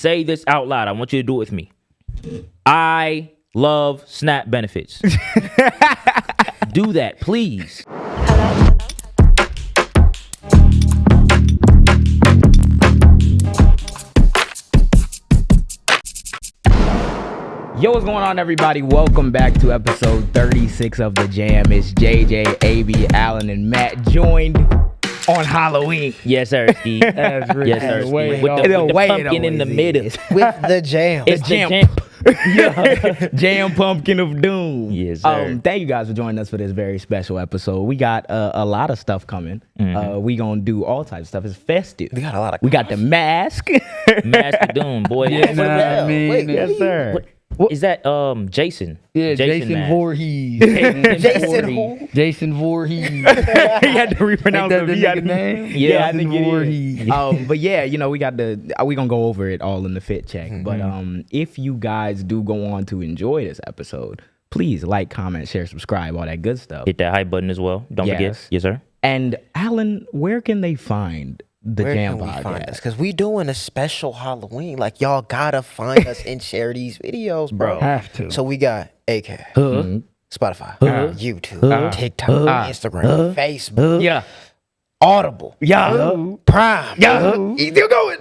say this out loud. I want you to do it with me. I love SNAP benefits. Do that, please. Yo, what's going on, everybody? Welcome back to episode 36 of The Jam. It's JJ, AB, Allen, and Matt, joined on Halloween. Yes, sir. Ski. That's really Yes, sir. Ski. With the the way it pumpkin in the always middle. is. With the jam. It's the Jam. jam. Yeah. Jam Pumpkin of Doom. Yes, sir. Thank you guys for joining us for this very special episode. We got a lot of stuff coming. We gonna do all types of stuff. It's festive. We got a lot of. We got the mask. Master Doom, boy. Yeah, nah, I mean, Wait, yes, sir. What is that? Jason. Yeah, Jason Mask. Voorhees. Jason who? Jason Voorhees. He had to repronounce Ain't that the the V. nigga name? Yeah, I Jason think it is. Voorhees. But yeah, you know, we gonna go over it all in the fit check. But if you guys do go on to enjoy this episode, please like, comment, share, subscribe, all that good stuff. Hit that hype button as well. Don't Yes. forget. Yes, sir. And Alan, where can they find the Where Jam can we find us? podcast? Because we doing a special Halloween. Like, y'all gotta find us and share these videos, bro. Have to. So we got AK, Spotify, YouTube, TikTok, Instagram, Facebook, Yeah, Audible, yeah, Prime, He's still going.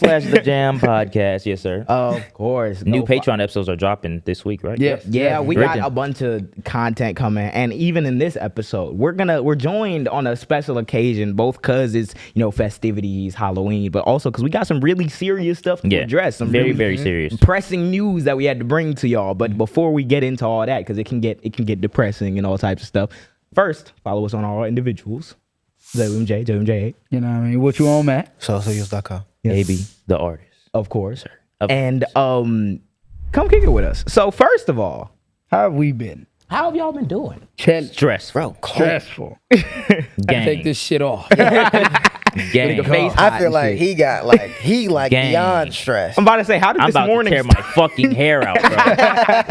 Patreon.com/thejaampodcast. Yes, sir. Of course. New Go Patreon episodes are dropping this week, right? Yes. Yeah, we got Written. a bunch of content coming, and even in this episode, we're joined on a special occasion, both because it's festivities, Halloween, but also because we got some really serious stuff to Yeah. address. Some Very, really very serious. pressing news that we had to bring to y'all. But before we get into all that, because it can get depressing and all types of stuff. First, follow us on all our individuals. JMJ, JMJ, You know what I mean? What you on, Matt? SocialYous.com. AB, the artist. of course, Of and come kick it with us. So first of all, How have we been? how have y'all been doing? Stress. Bro, cold. Stressful. Gang. Take this shit off. Gang. Face hot I feel and like shit. he got Gang. beyond stress. I'm about to say, how did I'm this about morning to tear my fucking hair out, bro.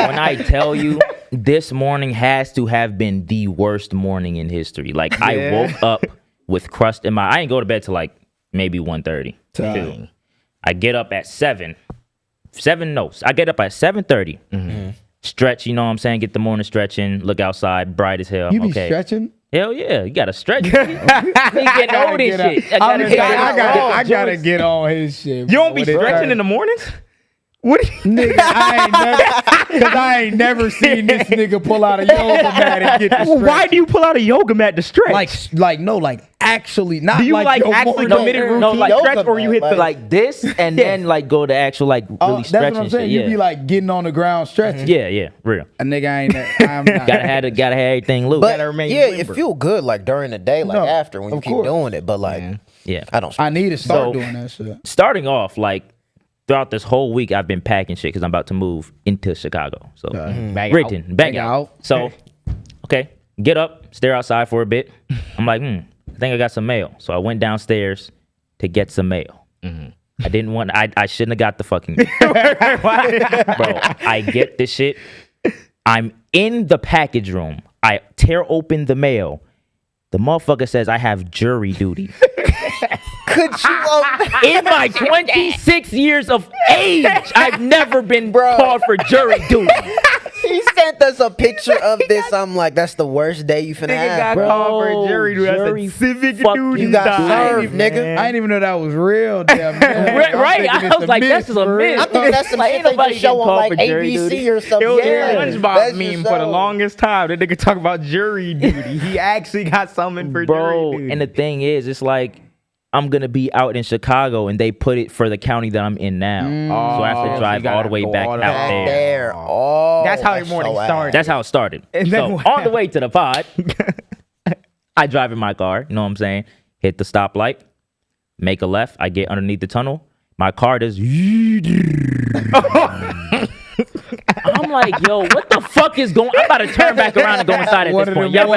When I tell you, this morning has to have been the worst morning in history. Like, I woke up with crust in my... I didn't go to bed till like maybe 1:30. Dang. I get up at 7. I get up at 7:30. Stretch, you know what I'm saying? Get the morning stretch in. Look outside, bright as hell. You be okay. stretching? Hell yeah, you gotta stretch. He getting old and shit. I gotta get on his shit. You don't be stretching in the mornings? What? Nigga, I ain't never seen this nigga pull out a yoga mat and get the stretch. Why do you pull out a yoga mat to stretch? Actually, not do you like your actually morning committed routine. routine yoga stretch, or you mat, hit the like- Like this, and then like go to actual like really That's stretch what I'm and saying. shit. You Yeah. be like getting on the ground stretching. yeah, real. A nigga ain't that. I'm not. Gotta have everything loose. But gotta remain yeah, limber. it feel good like during the day, like No, after when you of keep course. doing it. But like, Yeah. I don't. I need to start So- doing that shit. Starting off, like throughout this whole week, I've been packing shit because I'm about to move into Chicago. So bang out. So okay, get up, stare outside for a bit. I'm like, I think I got some mail. So I went downstairs to get some mail. I didn't want. I shouldn't have got the fucking mail. Bro, I get this shit. I'm in the package room. I tear open the mail. The motherfucker says I have jury duty. Could you? In my 26 years of age, I've never been called for jury duty. He sent us a picture of this. I'm like, that's the worst day you finna have, bro. called for a jury duty. That's a Jury civic fuck duty. You got time, served, man. nigga. I didn't even know that was real. Damn, man. Right, I'm right. thinking I it's was like, this is a myth. I think that's some Like, shit ain't they nobody just show getting on called like for jury ABC duty. or something. It was Yeah. a SpongeBob That's meme just for the so- longest time. That nigga talk about jury duty. He actually got summoned for Bro, jury duty. and the thing is, it's like, I'm going to be out in Chicago, and they put it for the county that I'm in now. So I have so to you drive gotta all the way go back all out the way Back there. there. Oh, That's how your morning so started. That's how it started. And then So what on the way to the pod, I drive in my car, you know what I'm saying? Hit the stoplight, make a left. I get underneath the tunnel. My car does. I'm like, yo, what the fuck is going? I'm about to turn back around and go inside at One this of point. them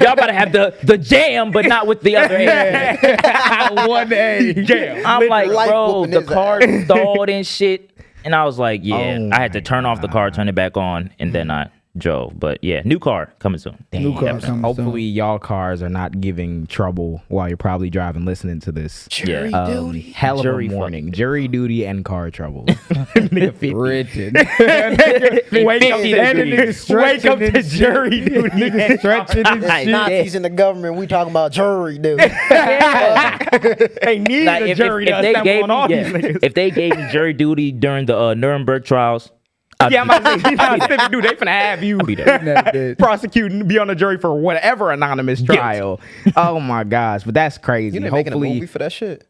Y'all better have the jam, but not with the other end. 1A. Jam. I'm like, Light bro, whooping the his car ass. stalled and shit. And I was like, yeah, Oh I had to turn off the car, turn it back on, and then I drove. But yeah, new car coming soon. New car coming Hopefully, y'all cars are not giving trouble while you're probably driving, listening to this. Jury duty. Hell of Jury a morning. Jury duty and car trouble. Written. Wake up to jury duty. Stretching and shit. Nazis in the government, we talking about jury duty. They need Like, a jury to assemble on all these niggas. if they gave me jury duty during the Nuremberg trials, I'm about to say, dude, they finna have you be there. prosecuting, be on the jury for whatever anonymous trial. Oh my gosh, but that's crazy. You know, making a Hopefully, movie for that shit.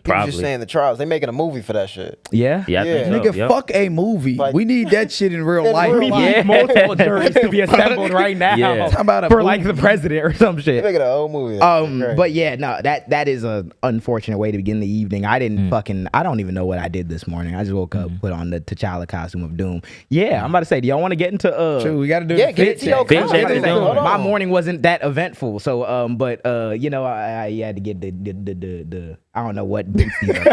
Probably. Just saying the trials. They making a movie for that shit. yeah. Yeah, I think so. Nigga, Yep. fuck a movie. Like- we need that shit in real In life. real We life. need multiple juries to be assembled right now Yeah. Talking about a for like movie. the president or some They shit. making a whole movie. That shit great. But yeah, no, that is an unfortunate way to begin the evening. I didn't I don't even know what I did this morning. I just woke up, put on the T'Challa costume of doom. Yeah, I'm about to say, do y'all want to get into True, we got to do Yeah, the get fit it to your check. Fit check car. is doing. Hold on. my morning wasn't that eventful, so but you know, I had to get the I don't know what boots these are called.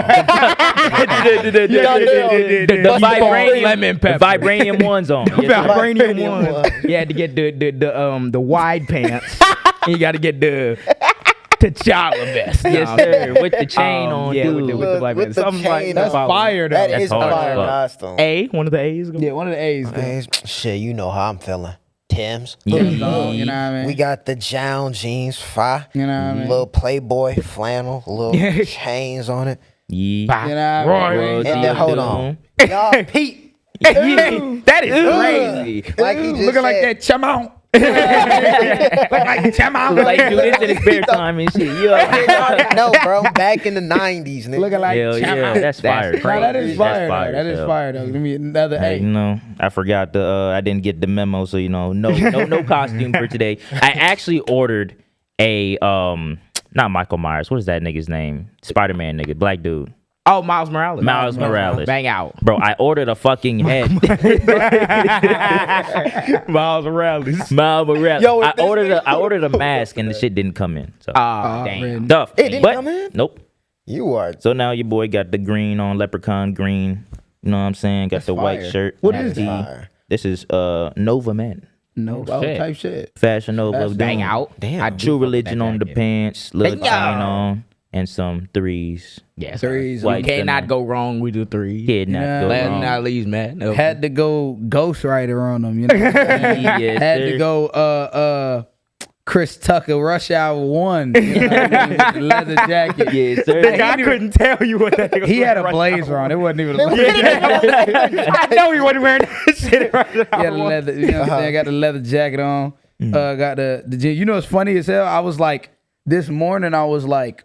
The vibranium, lemon pepper. the vibranium ones on. Yes, sir. Vibranium one. You had to get the wide pants. And you got to get the T'Challa vest. Yes, sir. With the chain on, yeah, dude. with the black With vest. the Something like chain that. on. Fire, though. That That's is hard. fire Fuck. costume. A, one of the A's. Yeah, one of the A's. Though. Man, shit, you know how I'm feeling. Tim's. You know what I mean? We got the Jaam jeans, fire. You know what I mean? Little Playboy flannel, little chains on it. Yeah. You know what I mean? Royalty And then hold doom. on. Y'all Pete. That is crazy. Like he just Looking like said. that chamon. like chamon. Like, do this in his spare time and shit. Yeah. No, bro. Back in the 90s, nigga. Looking like Hell yeah. chamon. That's fire. That's No, that is fire. That's That is so. fire, though. Give me another Hey, A. you know, I forgot I didn't get the memo, so you know, no costume for today. I actually ordered a not Michael Myers. What is that nigga's name? Spider-Man nigga, black dude. Oh, Miles Morales. Miles Morales. Bang out. Bro, I ordered a fucking head. Miles Morales. Miles Morales. Yo, I this ordered a mask and the shit didn't come in. So Damn. man. tough. It didn't But come in? Nope. You are. So now your boy got the green on, leprechaun green. You know what I'm saying? Got the white fire. shirt. What and is the- fire. This is Nova Men. No, shit. type shit. Fashion Nova. That's Bang doing out. Damn. I True do fuck with Religion that on the jacket. pants, little chain Bang out. on, and some threes. Yes, Threes. You White cannot thinner. go wrong with the three. Kidnap. Yeah. go Last wrong. but not least, man. No. Had to go ghostwriter on them, you know. What I'm saying? Yes, Had sir. to go Chris Tucker Rush Hour 1. You know what I mean? With the leather jacket. Yes, sir. I couldn't tell you what that nigga He was had a wearing. blazer on. It wasn't even a I know he wasn't wearing that shit. Right He had a leather, you know what I'm saying? Got the leather jacket on. Got the you know what's funny as hell? I was like, this morning I was like,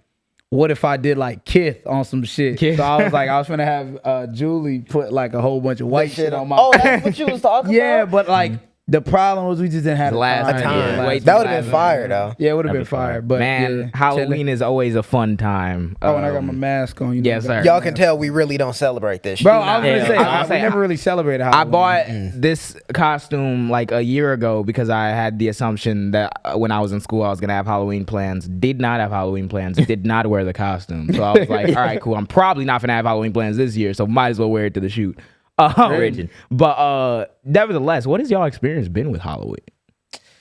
what if I did like Kith on some shit? Kith. So I was like, I was gonna have Julie put like a whole bunch of white shit on my Oh, that's what you was talking yeah, about? but like the problem was we just didn't have the Last time. time. Yeah, Yeah. last That would time. have been fire, though. Yeah, it would have been That'd be fire. fire. But Man, yeah, Halloween chilling. is always a fun time. Oh, and I got my mask on. You know, yes, I got- sir. Y'all can tell we really don't celebrate this shit. Bro, I was Yeah. gonna say, I was gonna say, we never really celebrated I Halloween. bought this costume like a year ago because I had the assumption that when I was in school I was gonna have Halloween plans. Did not have Halloween plans. Did not wear the costume. So I was like, all right, cool. I'm probably not gonna have Halloween plans this year, so might as well wear it to the shoot. But nevertheless, what has y'all experience been with Halloween?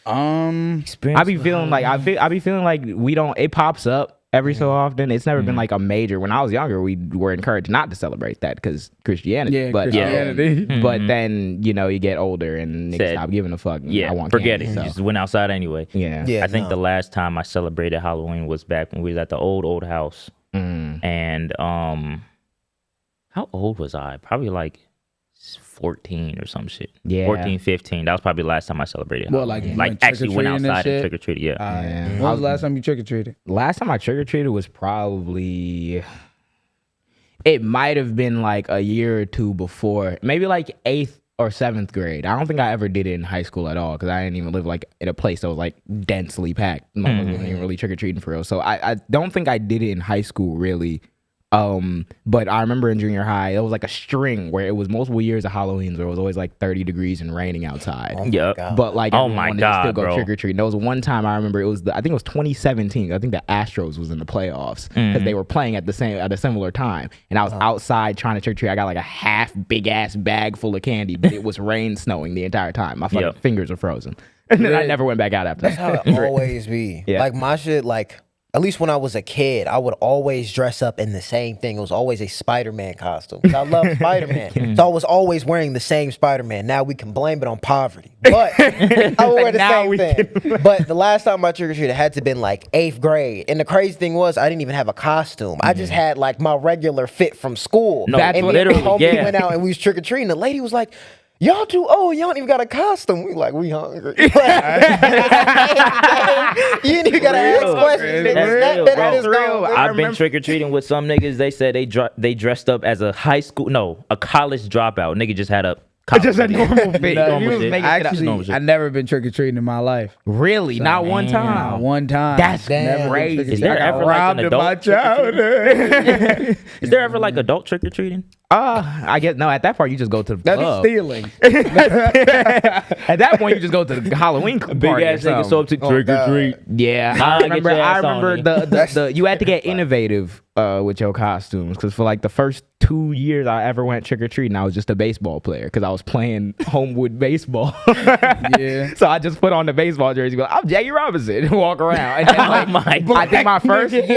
I be feeling like I be feeling like we don't. It pops up every so often. It's never been like a major. When I was younger, we were encouraged not to celebrate that because Christianity. Yeah, but Christianity. but then you know you get older and niggas Said, stop giving a fuck. And Yeah, I want forget candy, it. so. Just went outside anyway. Yeah. Yeah, I think no. the last time I celebrated Halloween was back when we was at the old house. And how old was I? Probably like 14 or some shit. Yeah. 14, 15. That was probably the last time I celebrated Well, Halloween. like, Like actually went trick-or-treating and outside and shit? trick or treated. Yeah. Yeah. When was the last time you trick or treated? Last time I trick or treated was probably. It might have been like a year or two before, maybe like 8th or 7th grade. I don't think I ever did it in high school at all because I didn't even live like in a place that was like densely packed. I wasn't even really trick or treating for real. So I don't think I did it in high school really But I remember in junior high, it was like a string where it was multiple years of Halloweens where it was always like 30 degrees and raining outside. But like, oh my God, still go bro. trick or treat. There was one time I remember I think it was 2017. I think the Astros was in the playoffs because they were playing at a similar time, and I was outside trying to trick or treat. I got like a half big ass bag full of candy, but it was rain snowing the entire time. My fucking fingers were frozen, and then I never went back out after that. That's how it always be. Like my shit, like at least when I was a kid, I would always dress up in the same thing. It was always a Spider-Man costume. I love Spider-Man. So I was always wearing the same Spider-Man. Now we can blame it on poverty. But I would wear the same thing. But the last time I trick-or-treated, it had to have been like 8th grade. And the crazy thing was, I didn't even have a costume. I just had like my regular fit from school. No, and literally, we went out and we was trick-or-treating. The lady was like, y'all too old. Y'all don't even got a costume. We like, we hungry. You ain't even got to ask questions. That's real. I've been trick-or-treating with some niggas. They said they dressed up as a college dropout. Nigga just had a normal fit. Actually, I've never been trick-or-treating in my life. Really? So, not one time? Not one time. That's crazy. Is there ever like an adult childhood? Is there ever like adult trick-or-treating? I guess no. At that part, you just go to the club. That's stealing. At that point, you just go to the Halloween party. Big ass nigga so up to trick or treat. Yeah, I remember the you had to get innovative with your costumes because for like the first 2 years I ever went trick or treating, I was just a baseball player because I was playing Homewood baseball. Yeah. So I just put on the baseball jersey, go, I'm Jackie Robinson, and walk around. And then, like, I think my first, and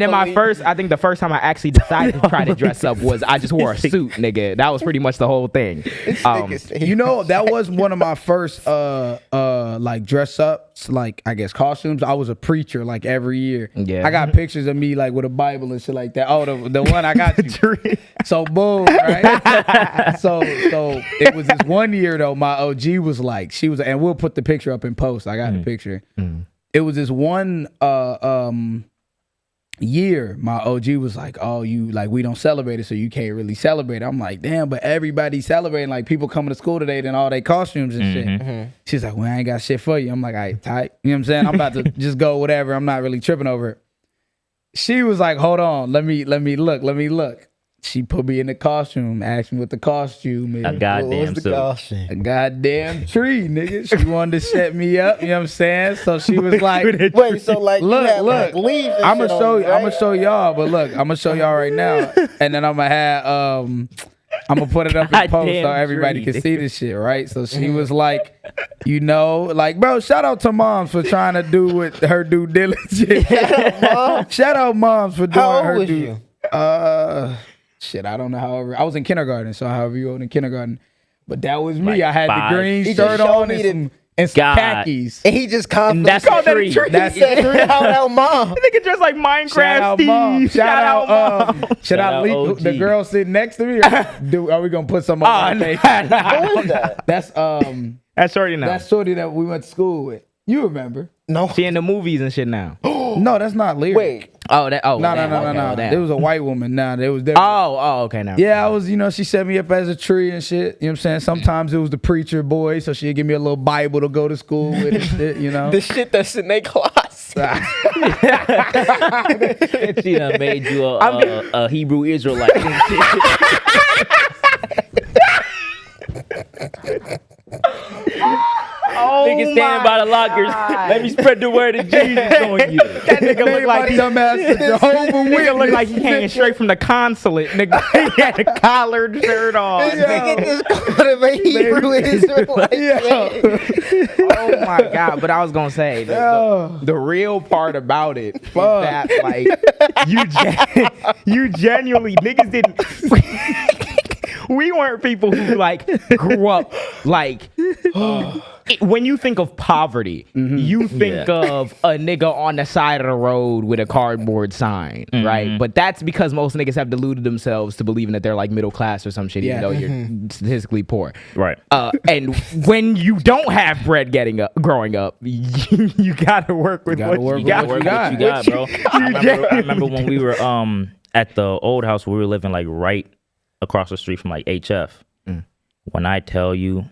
then my first, I think the first time I actually decided to try to dress up was I just wore a suit, nigga. That was pretty much the whole thing. You know, that was one of my first like dress ups, like I guess costumes. I was a preacher like every year. Yeah. I got pictures of me like with a Bible and shit like that. Oh, the one I got you. So boom, right? So it was this one year though. My OG was like, and we'll put the picture up in post. I got the picture. It was this one year. My OG was like, oh, you like we don't celebrate it, so you can't really celebrate it. I'm like, damn, but everybody's celebrating. Like people coming to school today in all their costumes and shit. She's like, well, I ain't got shit for you. I'm like, all right, tight. You know what I'm saying? I'm about to just go whatever. I'm not really tripping over it. She was like, hold on, let me look. She put me in the costume, asked me what the costume is. A goddamn suit. costume? A goddamn tree, nigga. She wanted to set me up, you know what I'm saying? So she was like, wait, so like, look, you had, like, leaves and I'm shit gonna show on you, you, right? I'm gonna show y'all, but look, I'm gonna show y'all right now. And then I'm gonna have I'm gonna put it up in post so everybody can see this shit, right? So she was like, you know, like, bro, shout out to moms for trying to do with her due diligence. Shout out moms for doing How old her was due. you? Shit, I don't know. However, I was in kindergarten, so however you old in kindergarten, but that was me. Like I had 5. the green He shirt just showed on me and some khakis. And he just confident. That's a tree. That's a tree. Shout out mom. Nigga dressed like Minecraft. Shout out mom. Shout out mom. Shout out Lee, OG. the girl sitting next to me. Are we gonna put some on my face? Who is that? That's That's shorty now. that's shorty that we went to school with. You remember? No. She in the movies and shit now. No, that's not Lyric. Wait. No. No. There was a white woman. Nah, there was there. Okay, now. Yeah, I was, she set me up as a tree and shit. You know what I'm saying? Sometimes it was the preacher boy, so she'd give me a little Bible to go to school with and shit, you know? The shit that's in their closet. She done made you a Hebrew Israelite. Nigga stand by the lockers. Let me spread the word of Jesus on you. That nigga look like he nigga look like he came straight from the consulate. Nigga, he had a collared shirt on. Nigga just called him a Hebrew Israelite. Oh my God! But I was gonna say the real part about it is that like you genuinely niggas didn't. We weren't people who like grew up like when you think of poverty, you think of a nigga on the side of the road with a cardboard sign, right? But that's because most niggas have deluded themselves to believing that they're like middle class or some shit, even though you're statistically poor. Right. And when you don't have bread growing up, you gotta work with what you got. Work what you got, bro. I remember when we were at the old house where we were living like right across the street from like HF. When I tell you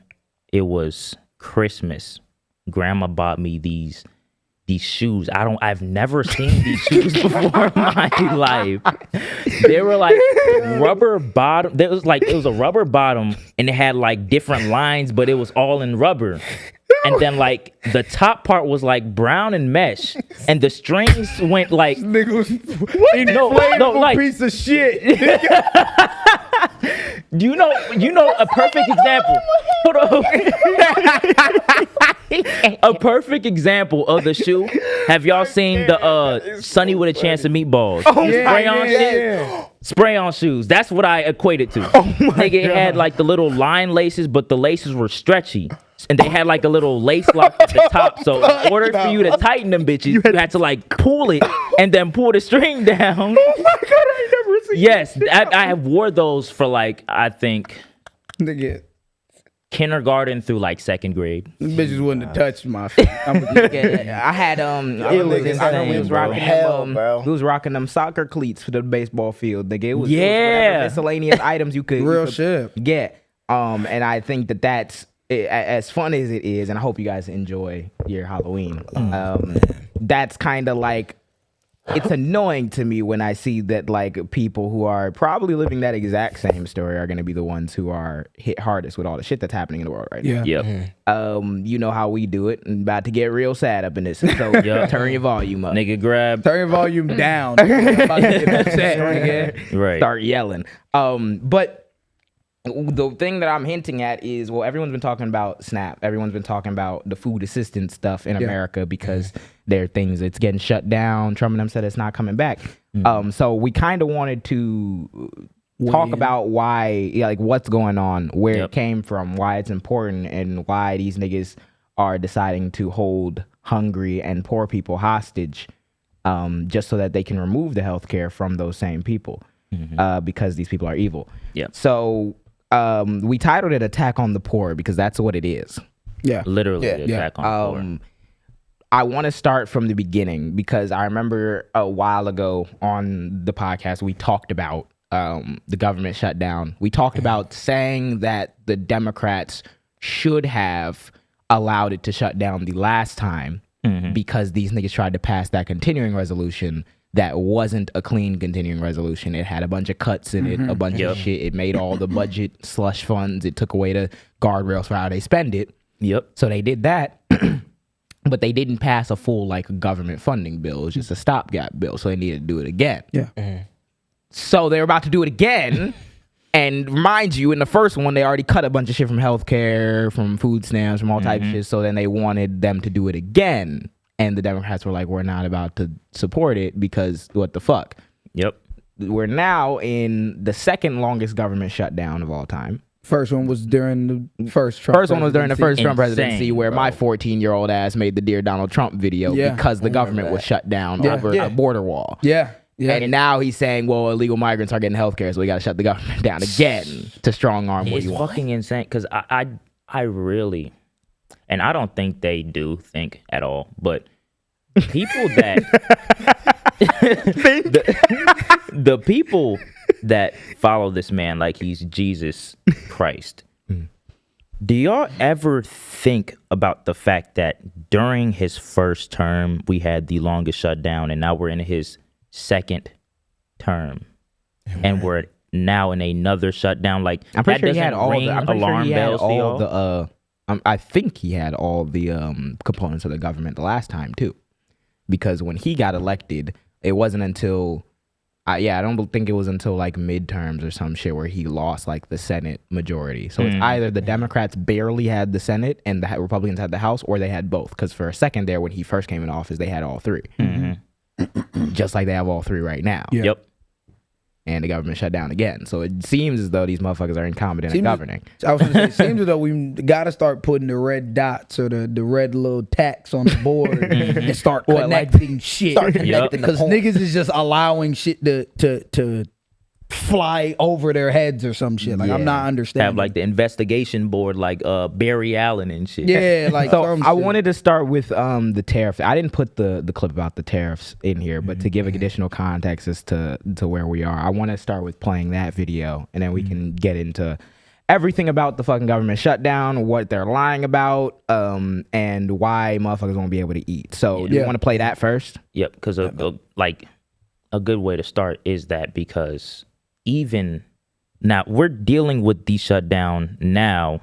it was Christmas, grandma bought me these these shoes. I've never seen these shoes before in my life. They were like rubber bottom. It was a rubber bottom, and it had like different lines, but it was all in rubber. And then like the top part was like brown and mesh, and the strings went like like piece of shit. You know a perfect example. Hold on. A perfect example of the shoe. Have y'all seen the Sonny with a Chance of Meatballs? Spray on shoes. That's what I equated to. Like it had like the little line laces, but the laces were stretchy. And they had like a little lace lock at the top. So in order for you to tighten them bitches, you had to like pull it and then pull the string down. Oh my God, I ain't never seen Yes, I have wore those for like, I think, kindergarten through like second grade. Bitches wouldn't have touched my feet. I had we was rocking them soccer cleats for the baseball field. Nigga, it was whatever miscellaneous items you could get. And I think that's as fun as it is, and I hope you guys enjoy your Halloween. That's kind of like, it's annoying to me when I see that like people who are probably living that exact same story are going to be the ones who are hit hardest with all the shit that's happening in the world right now. You know how we do it. I'm about to get real sad up in this. So turn your volume up. Nigga, turn your volume down. I'm about to get upset, nigga. Right. Start yelling. But the thing that I'm hinting at is, well, everyone's been talking about SNAP. Everyone's been talking about the food assistance stuff in America because there are things that's getting shut down. Trump and them said it's not coming back. So we kind of wanted to talk about why, like what's going on, where it came from, why it's important, and why these niggas are deciding to hold hungry and poor people hostage just so that they can remove the healthcare from those same people because these people are evil. So we titled it Attack on the Poor because that's what it is. Literally attack on the poor. I want to start from the beginning because I remember a while ago on the podcast we talked about the government shutdown. We talked about saying that the Democrats should have allowed it to shut down the last time because these niggas tried to pass that continuing resolution that wasn't a clean continuing resolution. It had a bunch of cuts in it, a bunch of shit. It made all the budget slush funds. It took away the guardrails for how they spend it. So they did that, but they didn't pass a full like government funding bill. It was just a stopgap bill. So they needed to do it again. So they're about to do it again. And mind you, in the first one, they already cut a bunch of shit from healthcare, from food stamps, from all types of shit. So then they wanted them to do it again. And the Democrats were like, we're not about to support it because what the fuck? We're now in the second longest government shutdown of all time. First one was during the first Trump First one was during the first Trump presidency where my 14-year-old ass made the Dear Donald Trump video because the government was shut down over a border wall. And now he's saying, well, illegal migrants are getting health care, so we got to shut the government down again to strong arm what you want. It's fucking insane because I really... And I don't think they do think at all, but people that the people that follow this man like he's Jesus Christ, do y'all ever think about the fact that during his first term we had the longest shutdown, and now we're in his second term, and we're now in another shutdown? Like I'm pretty sure he had all the alarm bells. I think he had all the components of the government the last time too, because when he got elected, it wasn't until I don't think it was until like midterms or some shit where he lost like the Senate majority. So it's either the Democrats barely had the Senate and the Republicans had the House, or they had both. Because for a second there, when he first came in office, they had all three, just like they have all three right now. And the government shut down again. So it seems as though these motherfuckers are incompetent at governing. I was gonna say, it seems as though we got to start putting the red dots or the red little tacks on the board and start connecting shit. Because niggas is just allowing shit to fly over their heads or some shit. Like I'm not understanding. Have like the investigation board, like Barry Allen and shit. Like so. I wanted to start with the tariff. I didn't put the clip about the tariffs in here, but to give additional context as to where we are, I want to start with playing that video, and then we can get into everything about the fucking government shutdown, what they're lying about, and why motherfuckers won't be able to eat. So do you want to play that first? Yep, because like a good way to start is that because even now we're dealing with the shutdown now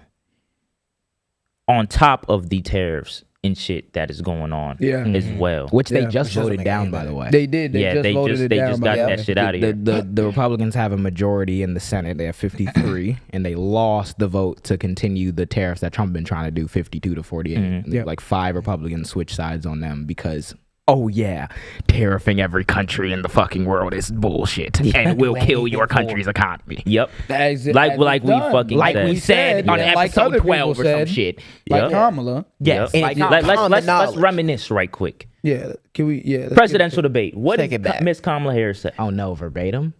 on top of the tariffs and shit that is going on as well. Which they just voted down, by the way. They did. They just got that shit out of here. The Republicans have a majority in the Senate. They have 53, and they lost the vote to continue the tariffs that Trump been trying to do, 52 to 48. Like 5 Republicans switched sides on them because, oh yeah, tariffing every country in the fucking world is bullshit and will kill your country's economy. Yep. Like we said on episode 12 or some shit. Like Kamala. Yes. Let's reminisce right quick. Yeah. Can we? Yeah. Presidential debate. What did Miss Kamala Harris say? Oh no, verbatim.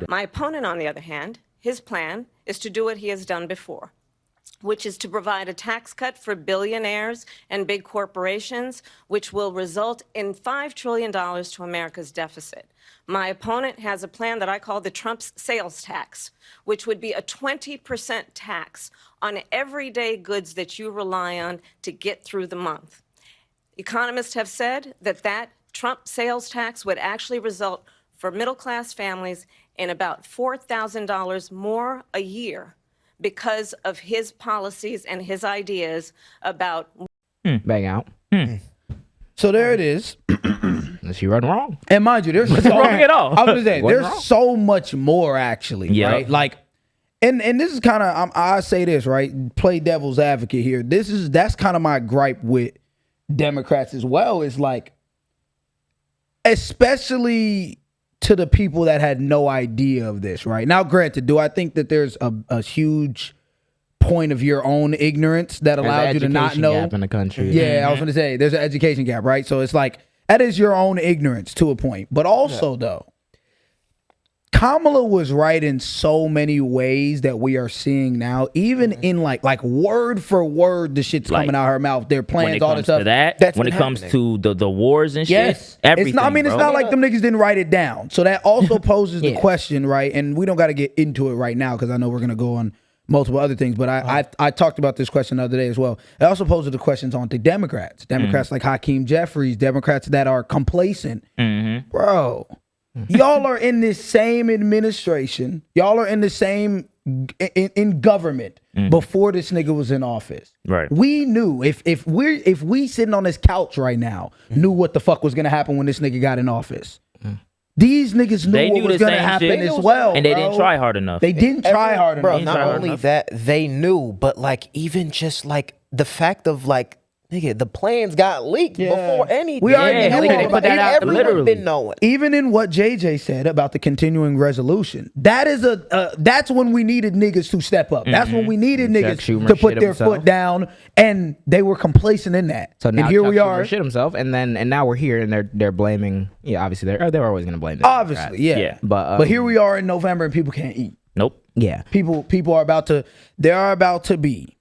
My opponent, on the other hand, his plan is to do what he has done before, which is to provide a tax cut for billionaires and big corporations, which will result in $5 trillion to America's deficit. My opponent has a plan that I call the Trump's sales tax, which would be a 20% tax on everyday goods that you rely on to get through the month. Economists have said that Trump sales tax would actually result for middle-class families in about $4,000 more a year because of his policies and his ideas about bang out. So there it is. She run wrong. And mind you, there's wrong at all. I was gonna say there's so much more actually, right? Like, and this is kind of I say this, right? Play devil's advocate here. That's kind of my gripe with Democrats as well. Is like, especially to the people that had no idea of this, right? Now, granted, do I think that there's a huge point of your own ignorance that allows you to not know? Gap in the country. Yeah, I was going to say, there's an education gap, right? So it's like, that is your own ignorance to a point. But also, though, Kamala was right in so many ways that we are seeing now, even in like word for word, the shit's coming out of her mouth. Their plans, all this stuff. When it comes to the wars and shit, everything. It's not like them niggas didn't write it down. So that also poses the question, right? And we don't got to get into it right now because I know we're gonna go on multiple other things. But I talked about this question the other day as well. It also poses the questions on to Democrats. Democrats like Hakeem Jeffries, Democrats that are complacent, bro. Y'all are in this same administration. Y'all are in the same in government before this nigga was in office. Right. We knew if we sitting on this couch right now knew what the fuck was gonna happen when this nigga got in office. These niggas knew what was gonna happen as well, and they didn't try hard enough. They didn't try hard enough. Bro, not only that, they knew, but like even just like the fact of like, nigga, the plans got leaked before anything. We already knew they put that out everyone been knowing. Even in what JJ said about the continuing resolution, that is that's when we needed niggas to step up. That's when we needed niggas to put their foot down, and they were complacent in that. So now and here Chuck we are, shit himself, and now we're here, and they're blaming. Yeah, obviously they're always gonna blame. Obviously, yeah. But here we are in November, and people can't eat. Nope. Yeah. People are about to. There are about to be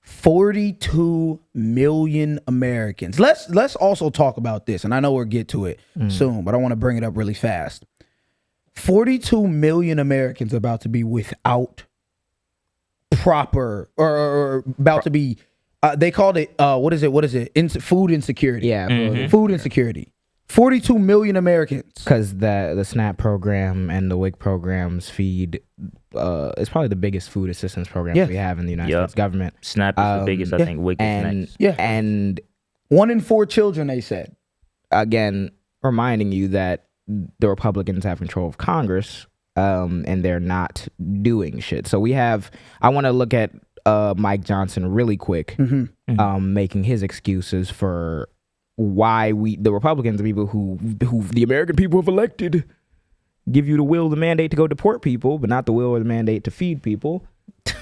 42 million Americans. Let's also talk about this, and I know we'll get to it soon, but I want to bring it up really fast. 42 million Americans are about to be without proper or about to be. They called it what is it? Food insecurity. Yeah, food insecurity. 42 million Americans. Because the SNAP program and the WIC programs feed. It's probably the biggest food assistance program we have in the United States government. SNAP is the biggest, I think. WIC is next. Yeah, and 1 in 4 children, they said. Again, reminding you that the Republicans have control of Congress, and they're not doing shit. So I want to look at Mike Johnson really quick, making his excuses for why the Republicans, the people who the American people have elected, give you the will, the mandate to go deport people, but not the will or the mandate to feed people.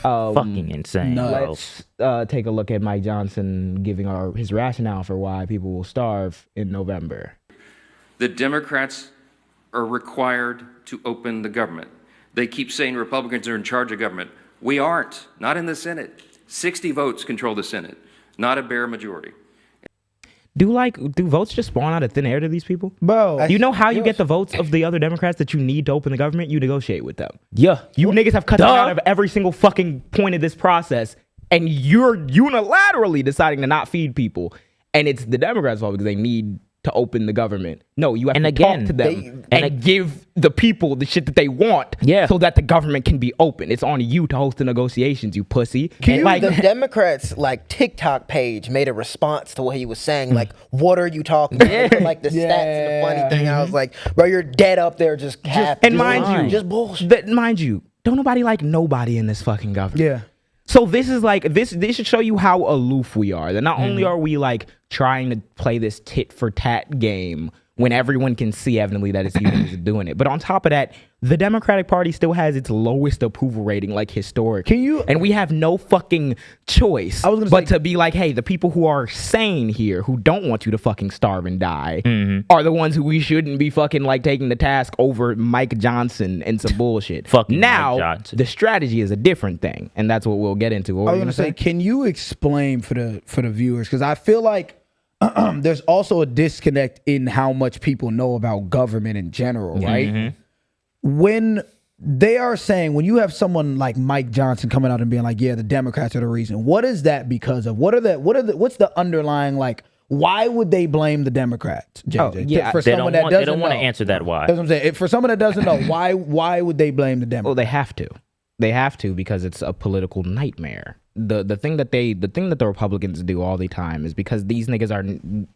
Fucking insane. Let's take a look at Mike Johnson giving his rationale for why people will starve in November. The Democrats are required to open the government. They keep saying Republicans are in charge of government. We aren't. Not in the Senate. 60 votes control the Senate, not a bare majority. Do votes just spawn out of thin air to these people? Bro, you know how you get the votes of the other Democrats that you need to open the government? You negotiate with them. Yeah. You niggas have cut them out of every single fucking point of this process, and you're unilaterally deciding to not feed people. And it's the Democrats' fault because they need to open the government. No, you have to talk to them and give the people the shit that they want so that the government can be open. It's on you to host the negotiations, you pussy. The Democrats TikTok page made a response to what he was saying. Like, what are you talking about? Like the stats and the funny thing. I was like, bro, you're dead up there just and mind you, just bullshit. Mind you, don't nobody like nobody in this fucking government. Yeah. So this is like this should show you how aloof we are. That not only are we like trying to play this tit for tat game when everyone can see evidently that it's you who's doing it, but on top of that, the Democratic Party still has its lowest approval rating like historic. And we have no fucking choice but to be like, hey, the people who are sane here, who don't want you to fucking starve and die, are the ones who we shouldn't be fucking like taking the task over Mike Johnson and some bullshit. Now, the strategy is a different thing, and that's what we'll get into. I was gonna say, can you explain for the viewers? Because I feel like there's also a disconnect in how much people know about government in general, right? When they are saying, when you have someone like Mike Johnson coming out and being like, yeah, the Democrats are the reason, what is that because of? What's the underlying, like, why would they blame the Democrats, JJ? For someone that doesn't know. They don't want to answer that why. That's what I'm saying. For someone that doesn't know, why would they blame the Democrats? Well, they have to. They have to because it's a political nightmare. The thing that the Republicans do all the time is because these niggas are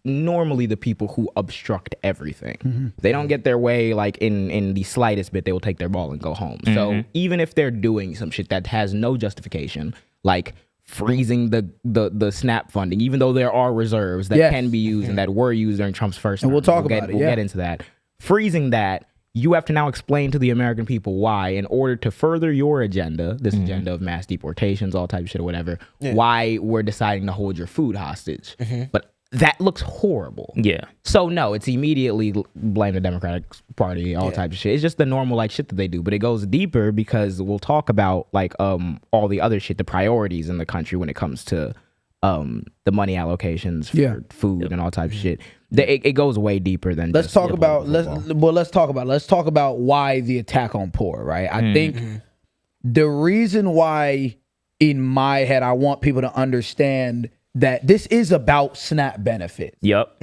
normally the people who obstruct everything. They don't get their way like in the slightest bit, they will take their ball and go home. So even if they're doing some shit that has no justification, like freezing the SNAP funding, even though there are reserves that can be used and that were used during Trump's first term. And we'll talk about it. We'll get into that. Freezing that, you have to now explain to the American people why, in order to further your agenda, this agenda of mass deportations, all type of shit or whatever, why we're deciding to hold your food hostage. But that looks horrible. Yeah. So no, it's immediately blame the Democratic Party, all type of shit. It's just the normal like shit that they do. But it goes deeper because we'll talk about like all the other shit, the priorities in the country when it comes to the money allocations for food and all types of shit. It goes way deeper than. Let's talk about why the attack on poor. Right, I think the reason why, in my head, I want people to understand that this is about SNAP benefits.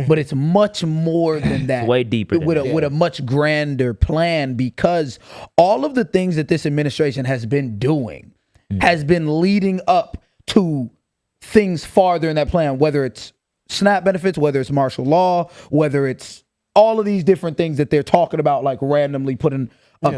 But it's much more than that. Way deeper. With a much grander plan, because all of the things that this administration has been doing has been leading up to things farther in that plan, whether it's SNAP benefits, whether it's martial law, whether it's all of these different things that they're talking about, like randomly putting up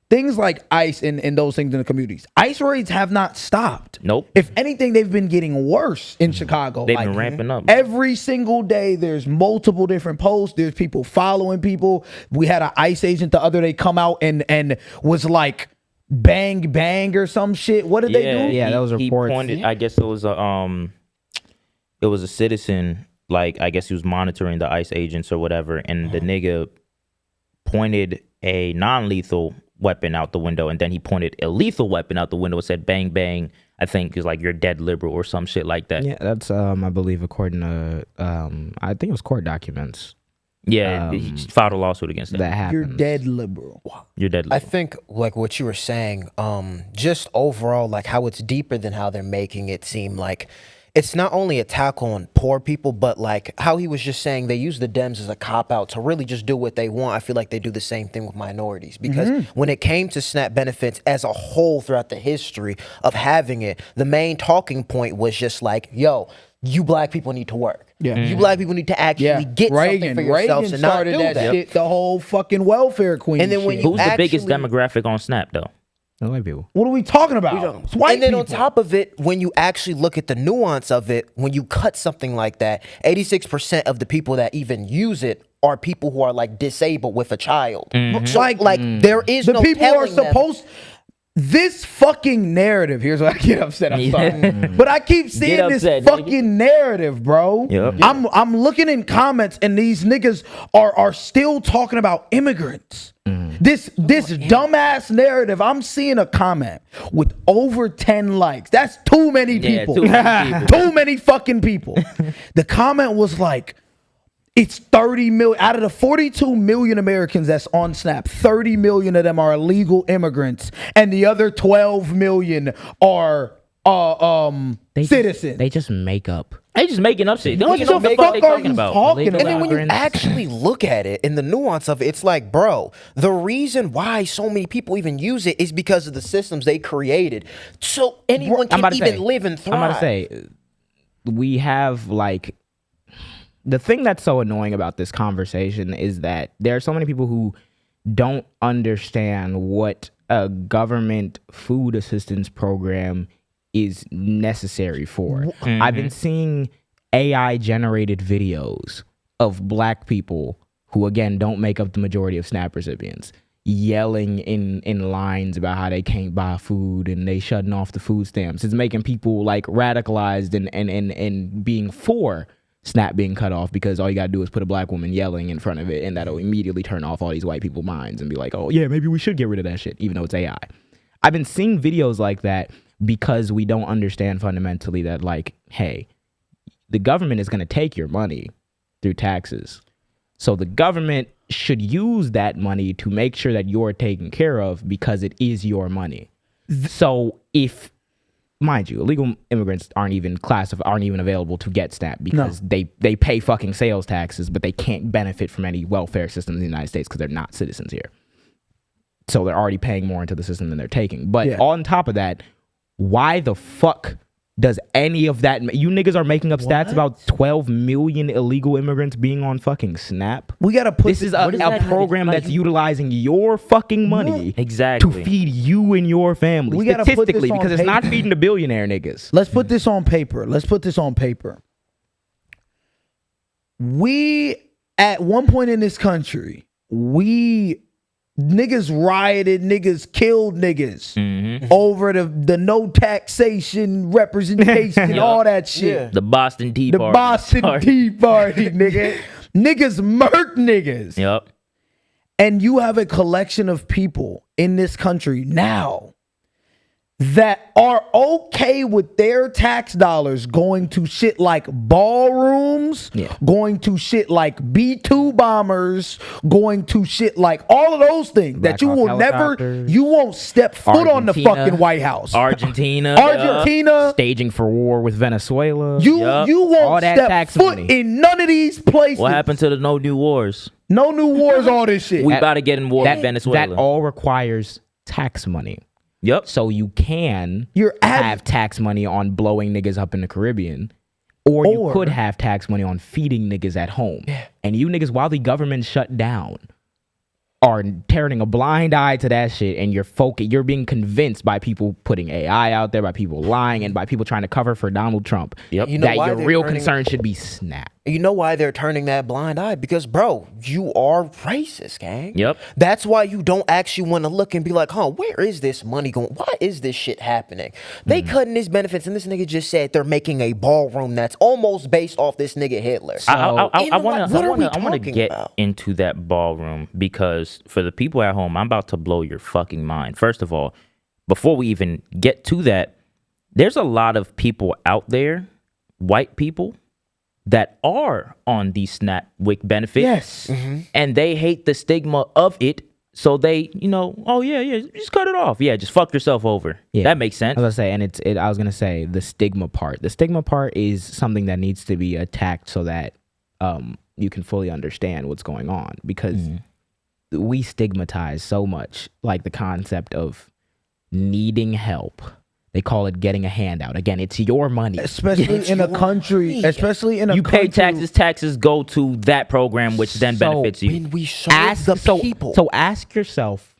things like ICE and those things in the communities. ICE raids have not stopped. Nope. If anything, they've been getting worse in Chicago. They've been ramping up. Every single day, there's multiple different posts. There's people following people. We had an ICE agent the other day come out and was like, bang bang or some shit. What did they do? Yeah, that was reports. He pointed, I guess it was a citizen, like I guess he was monitoring the ICE agents or whatever, and the nigga pointed a non-lethal weapon out the window, and then he pointed a lethal weapon out the window and said bang bang. I think is like you're dead liberal or some shit like that. Yeah, that's I believe according to I think it was court documents. Yeah, he filed a lawsuit against that. That happens. You're dead liberal. You're dead liberal. I think like what you were saying, just overall, like how it's deeper than how they're making it seem. Like it's not only a attack on poor people, but like how he was just saying they use the Dems as a cop-out to really just do what they want. I feel like they do the same thing with minorities, because when it came to SNAP benefits as a whole throughout the history of having it, the main talking point was just like, yo, you black people need to work. You black people need to actually get something for yourselves and not do that. Shit, the whole fucking welfare queen. And then when who's the biggest demographic on SNAP though? White people. What are we talking about? It's white and then people. on top of it, when you actually look at the nuance of it, when you cut something like that, 86% of the people that even use it are people who are like disabled with a child. So, like there is the no people who are telling supposed. This fucking narrative. Here's why I get upset. I'm sorry, but I keep seeing this fucking narrative, bro. I'm looking in comments, and these niggas are still talking about immigrants. This dumbass narrative. I'm seeing a comment with over 10 likes. That's too many people. Too many people. Too many fucking people. The comment was like, It's 30 million out of the 42 million Americans that's on SNAP. 30 million of them are illegal immigrants, and the other 12 million are citizens. They just make up. They just making up shit. What the fuck are you talking about? And then when you actually look at it and the nuance of it, it's like, bro, the reason why so many people even use it is because of the systems they created. So anyone can even live and thrive. I'm about to say, we have like, the thing that's so annoying about this conversation is that there are so many people who don't understand what a government food assistance program is necessary for. Mm-hmm. I've been seeing AI generated videos of black people who, again, don't make up the majority of SNAP recipients, yelling in lines about how they can't buy food and they shutting off the food stamps. It's making people like radicalized and being for SNAP being cut off because all you gotta do is put a black woman yelling in front of it, and that'll immediately turn off all these white people's minds and be like, oh yeah, maybe we should get rid of that shit, even though it's AI. I've been seeing videos like that because we don't understand fundamentally that, like, hey, the government is gonna take your money through taxes. So the government should use that money to make sure that you're taken care of because it is your money. So if, mind you, illegal immigrants aren't even available to get SNAP because they pay fucking sales taxes, but they can't benefit from any welfare system in the United States because they're not citizens here. So they're already paying more into the system than they're taking. But on top of that, why the fuck does any of that? You niggas are making up stats about 12 million illegal immigrants being on fucking SNAP. We gotta put this is a program that's utilizing your fucking money to feed you and your family. We gotta put this on because it's not feeding the billionaire niggas. Let's put this on paper. We, at one point in this country, niggas rioted, niggas killed niggas over the no taxation representation, all that shit. Yeah. The Boston Tea Party. The Boston Tea Party, nigga. Niggas murk niggas. Yep. And you have a collection of people in this country now that are okay with their tax dollars going to shit like ballrooms, going to shit like B-2 bombers, going to shit like all of those things that you will never, you won't step foot on the fucking White House. Argentina, staging for war with Venezuela. You won't step foot in none of these places. What happened to the no new wars? No new wars, all this shit. We about to get in war with Venezuela. That all requires tax money. Yep. So you can have tax money on blowing niggas up in the Caribbean, or you could have tax money on feeding niggas at home. Yeah. And you niggas, while the government shut down, are turning a blind eye to that shit, and you're being convinced by people putting AI out there, by people lying, and by people trying to cover for Donald Trump. Yep. You know that your real concern should be SNAP. You know why they're turning that blind eye? Because, bro, you are racist, gang. Yep. That's why you don't actually want to look and be like, where is this money going? Why is this shit happening? They cutting his benefits, and this nigga just said they're making a ballroom that's almost based off this nigga Hitler. So, I want to get into that ballroom because for the people at home, I'm about to blow your fucking mind. First of all, before we even get to that, there's a lot of people out there, white people, that are on the SNAP WIC benefit. Yes. And they hate the stigma of it. So they, just cut it off. Yeah, just fuck yourself over. Yeah. That makes sense. I was gonna say the stigma part. The stigma part is something that needs to be attacked so that you can fully understand what's going on, because we stigmatize so much, like the concept of needing help. They call it getting a handout. Again, it's your money. Especially in a country. You pay taxes. Taxes go to that program, which then benefits you. When we serve the people. So ask yourself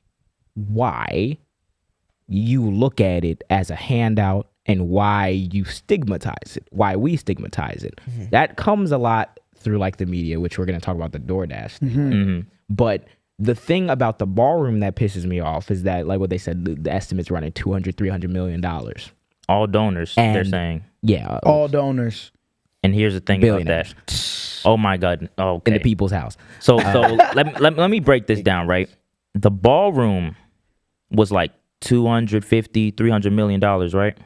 why you look at it as a handout and why you stigmatize it, why we stigmatize it. That comes a lot through like the media, which we're going to talk about the DoorDash thing. But the thing about the ballroom that pisses me off is that, like what they said, the estimates running $200-300 million. All donors, they're saying. Yeah. All donors. And here's the thing about that. Oh my God. Okay. In the people's house. So let me break this down, right? The ballroom was like $250-300 million, right?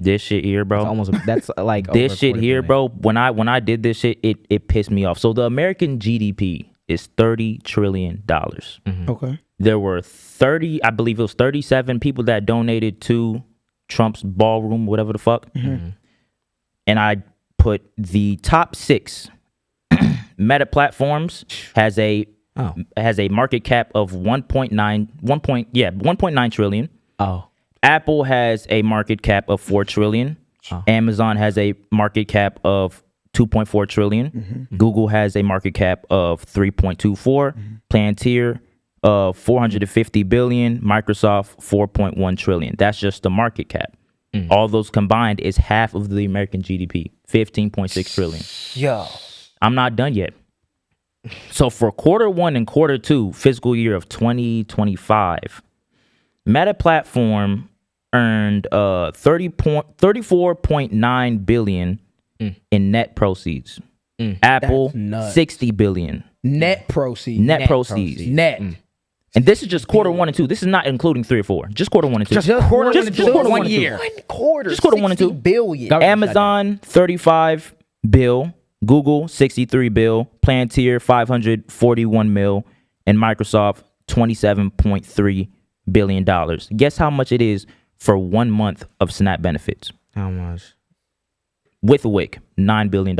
This shit here, bro. That's like this over shit 40 here, billion. bro. When I did this shit, it pissed me off. So the American GDP is $30 trillion. Okay. There were 37 people that donated to Trump's ballroom, whatever the fuck. And I put the top 6 Meta Platforms has a market cap of 1.9 trillion. Oh. Apple has a market cap of 4 trillion. Amazon has a market cap of 2.4 trillion. Google has a market cap of 3.24. Palantir 450 billion. Microsoft 4.1 trillion. That's just the market cap. All those combined is half of the American GDP, 15.6 trillion. Yo, I'm not done yet. So for quarter 1 and quarter 2, fiscal year of 2025, Meta Platform earned 34.9 billion in net proceeds. Apple 60 billion Net proceeds. net proceeds. Net. And this is just quarter 1 and 2. This is not including 3 or 4. Just quarter 1 and 2. Just quarter one and two. quarter One 1 year. 1 quarter, Just quarter 1 and 2. 60 billion. Amazon 35 bill, Google 63 bill, Palantir 541 mil, and Microsoft $27.3 billion. Guess how much it is for 1 month of SNAP benefits? How much? With a WIC, $9 billion.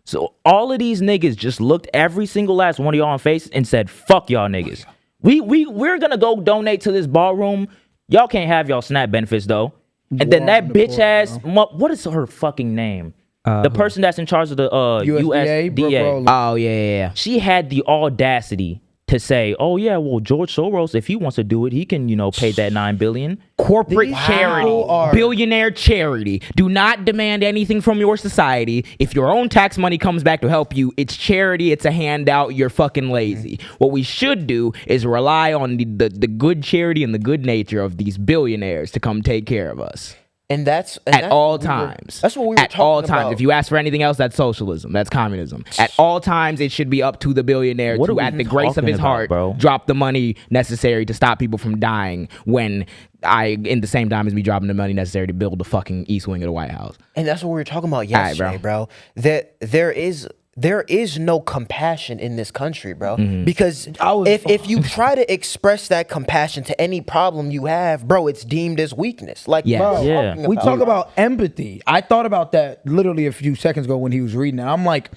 So all of these niggas just looked every single last one of y'all in face and said, fuck y'all niggas. We're gonna go donate to this ballroom. Y'all can't have y'all SNAP benefits though. And then that bitch ass, what is her fucking name? The person that's in charge of the USDA. Oh, yeah. She had the audacity to say, oh yeah, well, George Soros, if he wants to do it, he can, pay that $9 billion. Corporate charity, billionaire charity. Do not demand anything from your society. If your own tax money comes back to help you, it's charity, it's a handout, you're fucking lazy. What we should do is rely on the good charity and the good nature of these billionaires to come take care of us. And that's at all times. That's what we were at all times. about. If you ask for anything else, that's socialism. That's communism. At all times, it should be up to the billionaire to, at the grace of his heart, drop the money necessary to stop people from dying. When in the same time as me dropping the money necessary to build the fucking East Wing of the White House. And that's what we were talking about yesterday, bro. That there is no compassion in this country, bro. Because if you try to express that compassion to any problem you have, bro, it's deemed as weakness. Like, we talk about empathy. I thought about that literally a few seconds ago when he was reading it. I'm like,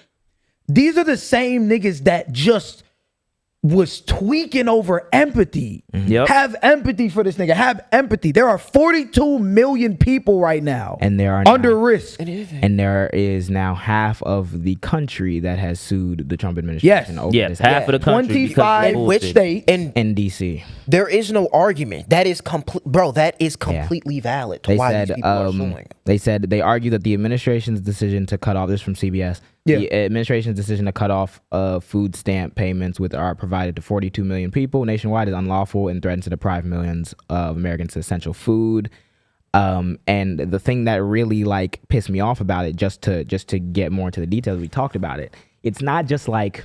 these are the same niggas that just was tweaking over empathy. Have empathy for this nigga. Have empathy. There are 42 million people right now, and there are under risk. And there is now half of the country that has sued the Trump administration. Yes, half of the country. 25 which state in DC. There is no argument. That is complete, bro. That is completely valid. To why these people are suing. They said they argue that the administration's decision to cut off this from CBS. The administration's decision to cut off food stamp payments which are provided to 42 million people nationwide is unlawful and threatens to deprive millions of Americans of essential food. And the thing that really pissed me off about it, just to get more into the details, we talked about it. It's not like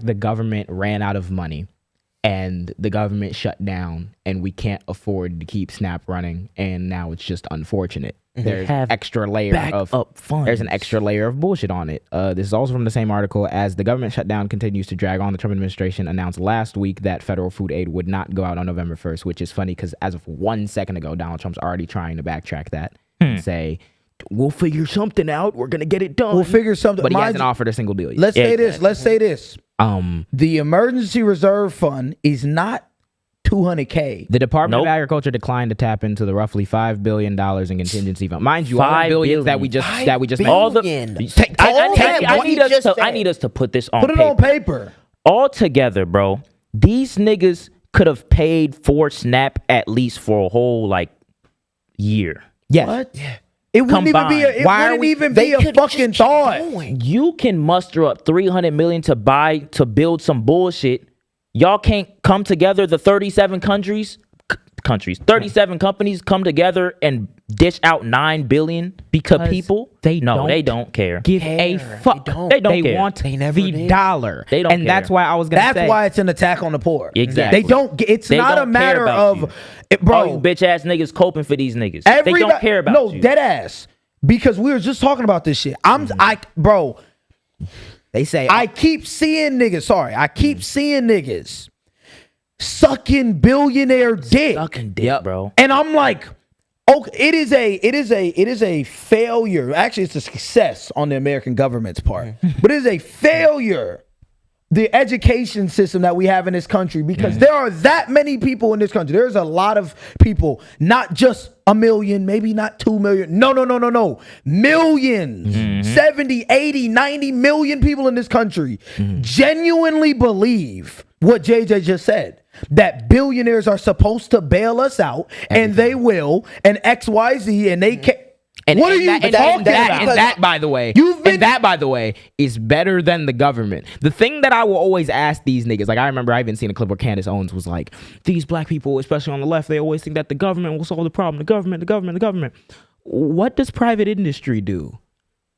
the government ran out of money and the government shut down and we can't afford to keep SNAP running and now it's just unfortunate. There's an extra layer of funds. There's an extra layer of bullshit on it. This is also from the same article. As the government shutdown continues to drag on, the Trump administration announced last week that federal food aid would not go out on November 1st, which is funny because as of 1 second ago, Donald Trump's already trying to backtrack that and say, we'll figure something out. We're going to get it done. We'll figure something. But he hasn't offered a single deal yet. Let's say this. The emergency reserve fund is not $200K. The Department of Agriculture declined to tap into the roughly $5 billion in contingency fund. Mind you, all the billions that we just all the I need us to put this on paper. Put it on paper. All together, bro. These niggas could have paid for SNAP at least for a whole year. Yes. What? It wouldn't even be a fucking thought. You can muster up $300 million to build some bullshit. Y'all can't come together, the 37 countries, countries. 37 companies come together and dish out $9 billion because people they don't care. Give a fuck. They don't care. Want they never the did. dollar. They don't and care. that's why I was gonna say. That's why it's an attack on the poor. Exactly. They don't. It's They not don't a matter care about of, you. bro. All you bitch ass niggas coping for these niggas. They don't care about you. No, dead ass. Because we were just talking about this shit. Bro. they say I keep seeing niggas. Sorry, I keep seeing niggas sucking billionaire dick. Sucking dick, bro. And I'm like, okay, it is a failure. Actually, it's a success on the American government's part, but it is a failure. The education system that we have in this country, because there are that many people in this country. There's a lot of people, not just a million, maybe not 2 million. No. Millions, 70, 80, 90 million people in this country genuinely believe what JJ just said, that billionaires are supposed to bail us out, and they will, and XYZ, and they can't. What are you talking about? And that, by the way, is better than the government. The thing that I will always ask these niggas, like I remember I even seen a clip where Candace Owens was like, these black people, especially on the left, they always think that the government will solve the problem. The government. What does private industry do?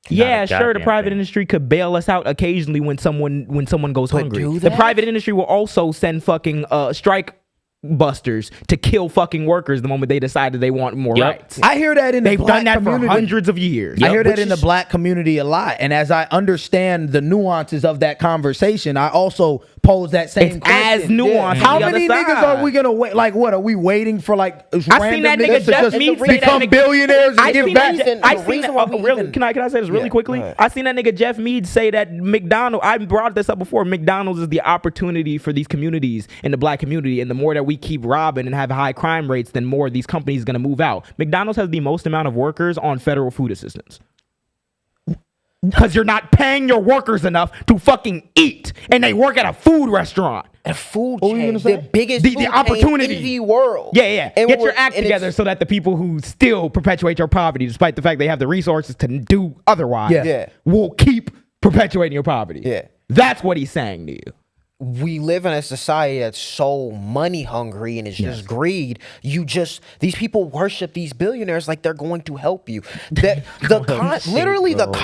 Yeah, sure, the private industry could bail us out occasionally when someone goes hungry. The private industry will also send fucking strike busters to kill fucking workers the moment they decided they want more rights. I hear that in the black done that community for hundreds of years. I hear that in the black community a lot, and as I understand the nuances of that conversation, I also pose that same question. As nuanced. How many niggas are we gonna wait? Like, what are we waiting for? Like, seen that nigga Jeff Mead say become billionaires and give back? Can I say this really quickly? I seen that nigga Jeff Mead say that McDonald's. I brought this up before. McDonald's is the opportunity for these communities in the black community, and the more that we keep robbing and have high crime rates, then more of these companies are gonna move out. McDonald's has the most amount of workers on federal food assistance. Because you're not paying your workers enough to fucking eat, and they work at a food restaurant. A food chain, the biggest the opportunity in the world. Yeah. And get your act together so that the people who still perpetuate your poverty, despite the fact they have the resources to do otherwise, will keep perpetuating your poverty. Yeah. That's what he's saying to you. We live in a society that's so money hungry and it's just greed. These people worship these billionaires like they're going to help you. The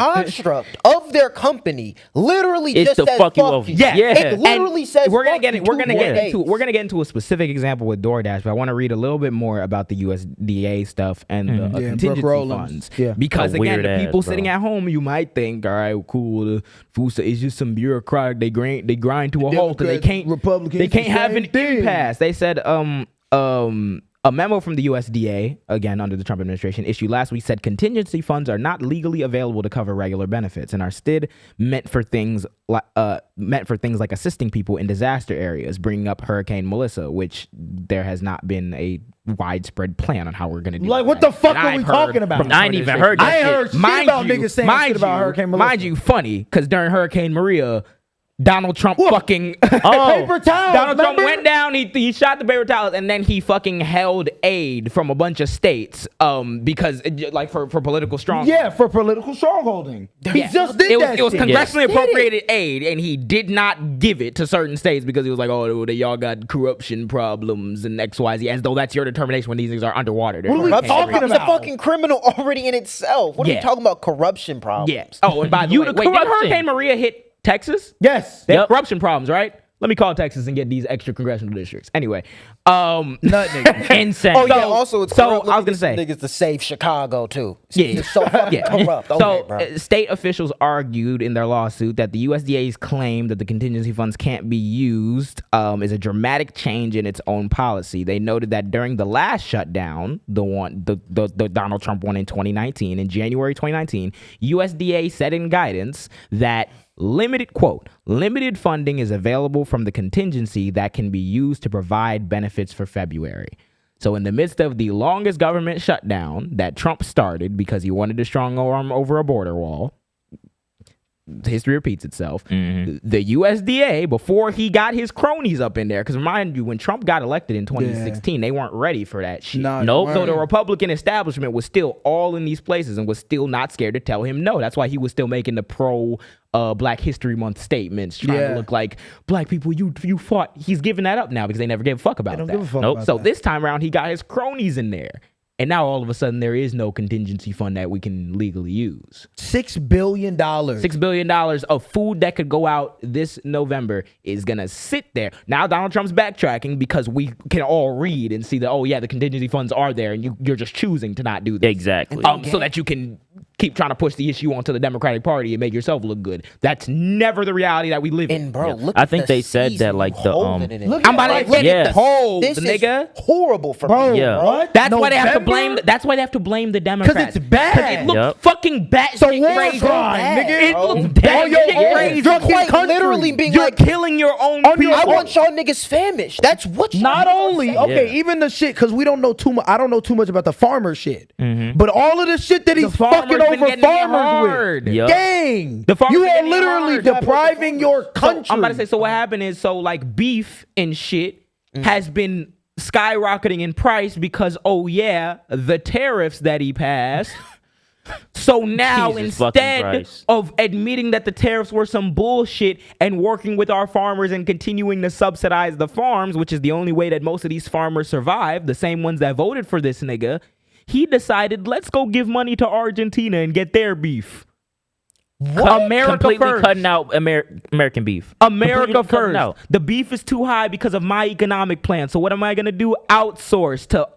construct of their company literally It's just to says fuck you over. Yeah. It literally says we're gonna get fuck into a specific example with DoorDash, but I want to read a little bit more about the USDA stuff and the contingency funds. Yeah. Because again, the people bro. sitting at home, you might think, all right, cool, the food is just some bureaucratic. They grind to a halt. They can't have an impasse. They said a memo from the USDA, again under the Trump administration, issued last week said contingency funds are not legally available to cover regular benefits and are instead meant for things like assisting people in disaster areas, bringing up Hurricane Melissa, which there has not been a widespread plan on how we're going to do. Like, what the fuck are we talking about? I ain't even heard that. I ain't heard shit about niggas saying shit about Hurricane Melissa. Mind you, funny, because during Hurricane Maria, Donald Trump fucking paper towels. Donald Trump went down. He shot the paper towels, and then he fucking held aid from a bunch of states because like for political strongholding. Yeah, for political strongholding. He just did that. It was congressionally appropriated aid, and he did not give it to certain states because he was like, "Oh, y'all got corruption problems and XYZ," as though that's your determination when these things are underwater. What are we talking about? It's a fucking criminal already in itself. What are you talking about? Corruption problems. Yeah. Oh, and by the way, did Hurricane Maria hit Texas? Yes. They have corruption problems, right? Let me call Texas and get these extra congressional districts. Anyway, insane. Oh yeah. Also, it's corrupt. I was gonna say niggas to save Chicago too. Yeah. It's so fucking corrupt. Okay, bro. State officials argued in their lawsuit that the USDA's claim that the contingency funds can't be used is a dramatic change in its own policy. They noted that during the last shutdown, the Donald Trump one in 2019, in January 2019, USDA said in guidance that limited funding is available from the contingency that can be used to provide benefits for February. So in the midst of the longest government shutdown that Trump started because he wanted a strong arm over a border wall, history repeats itself. The USDA, before he got his cronies up in there, because remind you, when Trump got elected in 2016, they weren't ready for that shit. Nope. So the Republican establishment was still all in these places and was still not scared to tell him no. That's why he was still making the pro Black History Month statements, trying to look like black people. You fought. He's giving that up now because they never gave a fuck about that. So this time around, he got his cronies in there. And now all of a sudden there is no contingency fund that we can legally use. $6 billion. $6 billion of food that could go out this November is going to sit there. Now Donald Trump's backtracking because we can all read and see that, oh yeah, the contingency funds are there and you're just choosing to not do this. Exactly. So that you can keep trying to push the issue onto the Democratic Party and make yourself look good. That's never the reality that we live in. And bro, look I at think the they said that like the I'm about to get hold, this nigga. is horrible for Bro, me. Yeah. what? That's why they have to November? blame. That's why they have to blame the Democrats. Because it's bad. It looks fucking bad. So Shit war crazy. crime, nigga. It bro. looks bad. your Shit own crazy. fucking Quite country. literally being You're like, killing your own On your people. I want y'all niggas famished. That's what y'all Not niggas only, say. okay, Yeah. even the shit, because we don't know too much. I don't know too much about the farmer shit. But all of the shit that he's farmers fucking been over getting it farmers hard. with. Yup. Gang. The farmers You been are getting it literally hard. depriving your country. So, I'm about to say, so what happened is, so like beef and shit has been skyrocketing in price because, oh yeah, the tariffs that he passed. So now Jesus fucking instead Christ. of admitting that the tariffs were some bullshit and working with our farmers and continuing to subsidize the farms, which is the only way that most of these farmers survive, the same ones that voted for this nigga, he decided, let's go give money to Argentina and get their beef. What? America Completely first. cutting out American beef. America Completely cutting first. out. The beef is too high because of my economic plan. So what am I gonna do? Outsource to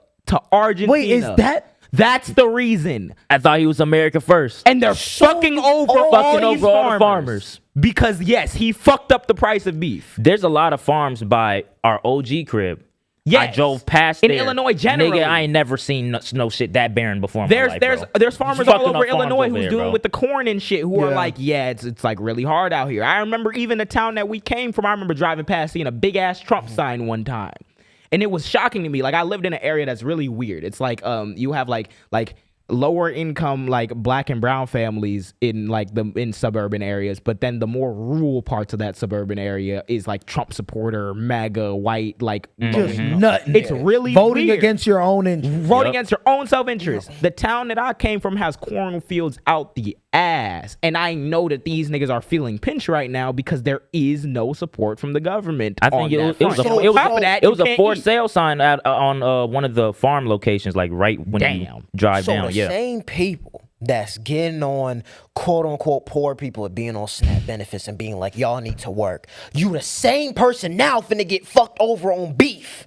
Argentina. Wait, is that? That's the reason. I thought he was America first. And they're fucking over all these all the farmers. Because yes, he fucked up the price of beef. There's a lot of farms by our OG crib. I Yes. drove past In there. Illinois, generally. Nigga, I ain't never seen no shit that barren before in my life, bro. There's farmers Fucking all over up farms Illinois over who's there, doing bro. with the corn and shit who are Yeah. like, yeah, it's like really hard out here. I remember even the town that we came from, I remember driving past seeing a big ass Trump sign one time. And it was shocking to me. Like I lived in an area that's really weird. It's like you have like lower income like black and brown families in like in suburban areas, but then the more rural parts of that suburban area is like Trump supporter, MAGA, white, like Just nothing. it's really voting weird. against your own interest. Voting against your own self-interest. The town that I came from has cornfields out the ass. And I know that these niggas are feeling pinched right now because there is no support from the government. I think it was a for sale sign on one of the farm locations, like right when you drive So down. the Yeah. same people that's getting on quote unquote poor people and being on SNAP benefits and being like, y'all need to work. You the same person now finna get fucked over on beef.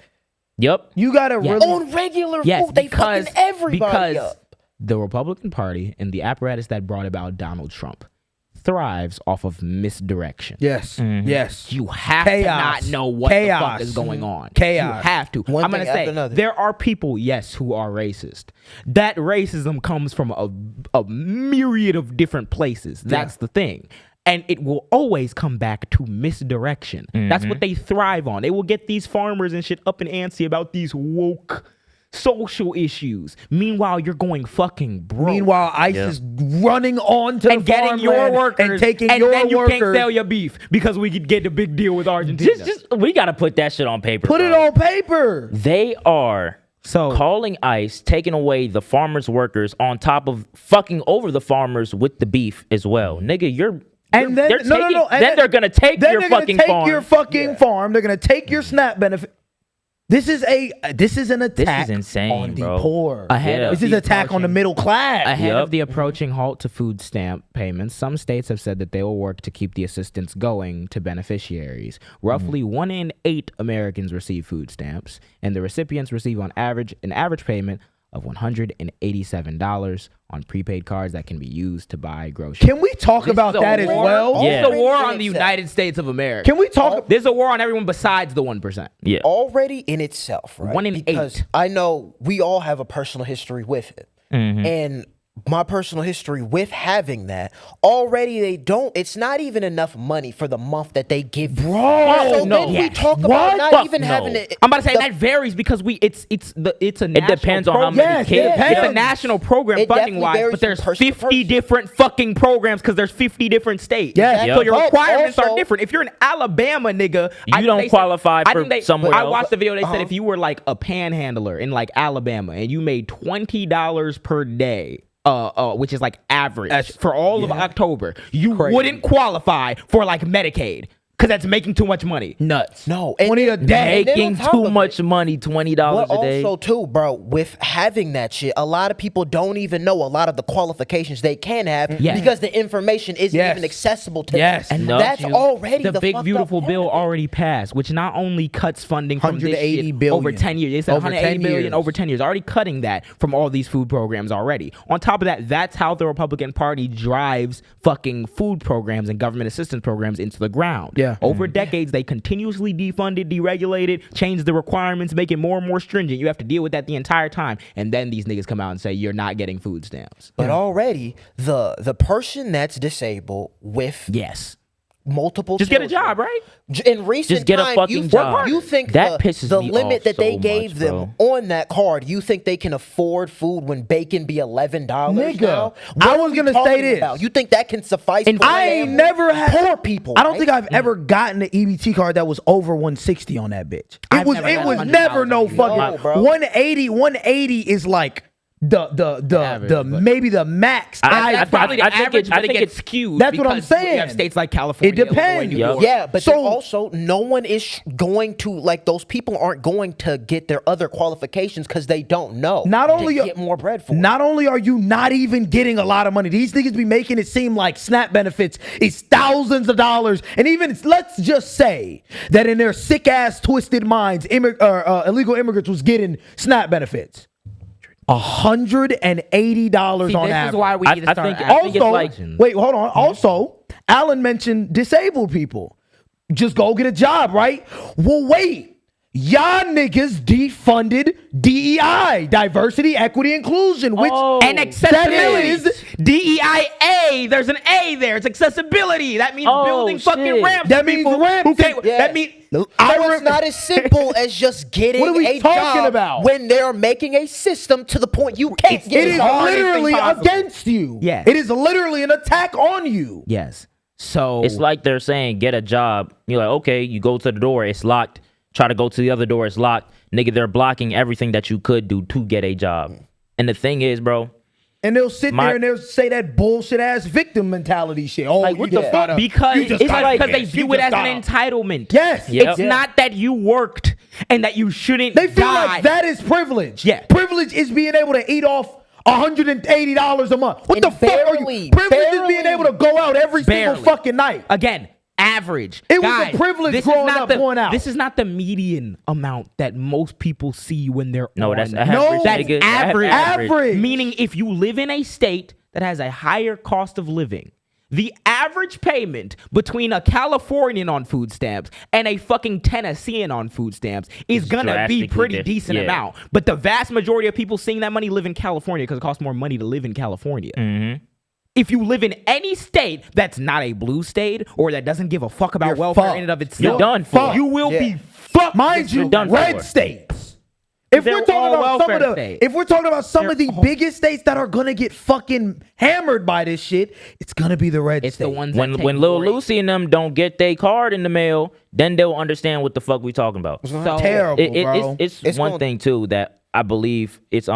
Yep. You gotta really. On regular food, they fucking everybody up. The Republican Party and the apparatus that brought about Donald Trump thrives off of misdirection. Yes. Yes. You have Chaos. to not know what the fuck is going on. Chaos. You have to. One I'm going to thing after say, another. there are people, yes, who are racist. That racism comes from a myriad of different places. That's the thing. And it will always come back to misdirection. That's what they thrive on. They will get these farmers and shit up in antsy about these woke social issues. Meanwhile, you're going fucking broke. Meanwhile, ICE is running on to and the getting your farmland workers and taking and your then you workers. can't sell your beef because we could get a big deal with Argentina. We got to put that shit on paper. Put bro. it on paper. They are So- calling ICE, taking away the farmers' workers on top of fucking over the farmers with the beef as well. Nigga, And then they're no. And then they're gonna take then your they're gonna fucking take farm. your fucking farm. They're gonna take your SNAP benefit. This is an attack insane, on the bro. poor. Ahead of This is an attack on the middle class. Ahead Yep. of the approaching halt to food stamp payments, some states have said that they will work to keep the assistance going to beneficiaries. Roughly 1 in 8 Americans receive food stamps, and the recipients receive on average an average payment of $187 on prepaid cards that can be used to buy groceries. Can we talk about that as well? Yeah. It's a war on the United States of America. Can we talk? There's a war on everyone besides the 1%. Yeah. Already in itself, right? 1 in because 8. I know we all have a personal history with it. And my personal history with having that, already it's not even enough money for the month that they give you. Bro, so then we talk about not even having it. I'm about to say that varies because it's a national It depends on how many kids. It's a national program funding wise, but there's 50 different fucking programs because there's 50 different states. Yeah. So your requirements are different. If you're in Alabama, nigga, you don't qualify for somewhere else. I watched the video. They said if you were like a panhandler in like Alabama and you made $20 per day, which is like average for all of October, you wouldn't qualify for like Medicaid because that's making too much money. Nuts. No, $20 a day. Making too much money, $20 a day. Also, too, bro, with having that shit, a lot of people don't even know a lot of the qualifications they can have because the information isn't even accessible to them. And that's already the big beautiful bill already passed, which not only cuts funding from this shit billion. over 10 years. They said 180 billion over 10 years. Already cutting that from all these food programs already. On top of that, that's how the Republican Party drives fucking food programs and government assistance programs into the ground. Yeah. Over decades, they continuously defunded, deregulated, changed the requirements, make it more and more stringent. You have to deal with that the entire time. And then these niggas come out and say, you're not getting food stamps. But already, the person that's disabled with multiple just children, get a job, right? In recent just get a time, fucking job. You think that pisses the me limit off that they so gave much, them bro. on that card, you think they can afford food when bacon be $11 Nigga, now? I was gonna say this. About? You think that can suffice? And for I ain't never had poor people. I don't think I've ever gotten an EBT card that was over 160 on that bitch. It was never no fucking 180 is like the maybe the max. I think it's skewed. That's what I'm saying. You have states like California. It depends. Yeah, but so also no one is going to, like, those people aren't going to get their other qualifications because they don't know. Not only get more bread for. Not only are you not even getting a lot of money, these niggas be making it seem like SNAP benefits is thousands of dollars, and even let's just say that in their sick ass twisted minds, illegal immigrants was getting SNAP benefits. $180 on average. This is why we need to start. Wait, hold on. Also, Alan mentioned disabled people. Just go get a job, right? Well, wait. Y'all niggas defunded DEI, diversity, equity, inclusion, which and accessibility. That is DEIA. There's an A there. It's accessibility. That means building fucking ramps. That means ramps. That means. So it's not as simple as just getting a job about? When they're making a system to the point you can't get it. It is literally against you. Yeah. It is literally an attack on you. Yes. So it's like they're saying, get a job. You're like, okay, you go to the door, it's locked. Try to go to the other door, it's locked. Nigga, they're blocking everything that you could do to get a job. And the thing is, bro. And they'll sit there and they'll say that bullshit ass victim mentality shit. Oh, like, what the fuck? Because they view it as an entitlement. Yes. It's not that you worked and that you shouldn't They feel like that is privilege. Yeah. Privilege is being able to eat off $180 a month. What the fuck are you? Privilege is being able to go out every single fucking night. Again, average. It was a privilege growing up going out. This is not the median amount that most people see when they're that's average. No, that's average. Average. Meaning if you live in a state that has a higher cost of living, the average payment between a Californian on food stamps and a fucking Tennessean on food stamps is gonna be pretty decent amount. But the vast majority of people seeing that money live in California because it costs more money to live in California. Mm-hmm. If you live in any state that's not a blue state or that doesn't give a fuck about welfare in and of itself, you're done for. You will be fucked. Mind you, red states. If we're talking about some of the biggest states that are gonna get fucking hammered by this shit, it's gonna be the red states. The ones when Lil Lucy and them don't get their card in the mail, then they'll understand what the fuck we talking about. So terrible, bro. It's one thing too that I believe it's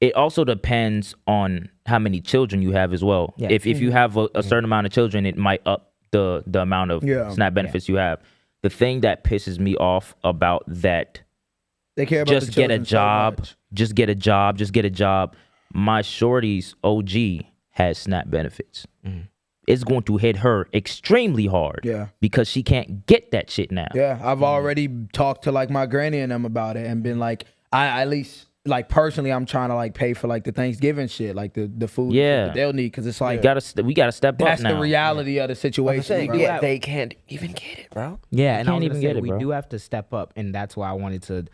It also depends on how many children you have as well. Yeah. If you have a certain amount of children, it might up the amount of SNAP benefits you have. The thing that pisses me off about that, they care about just get a job, just get a job, just get a job. My shorty's OG has SNAP benefits. It's going to hit her extremely hard. Because she can't get that shit now. Yeah, I've already talked to like my granny and them about it and been like, I at least. Like personally, I'm trying to like pay for like the Thanksgiving shit, like the food that they'll need because it's like we gotta step up now. That's the reality of the situation. They can't even get it, bro. Yeah, and I can't even get it. We do have to step up, and that's why I wanted to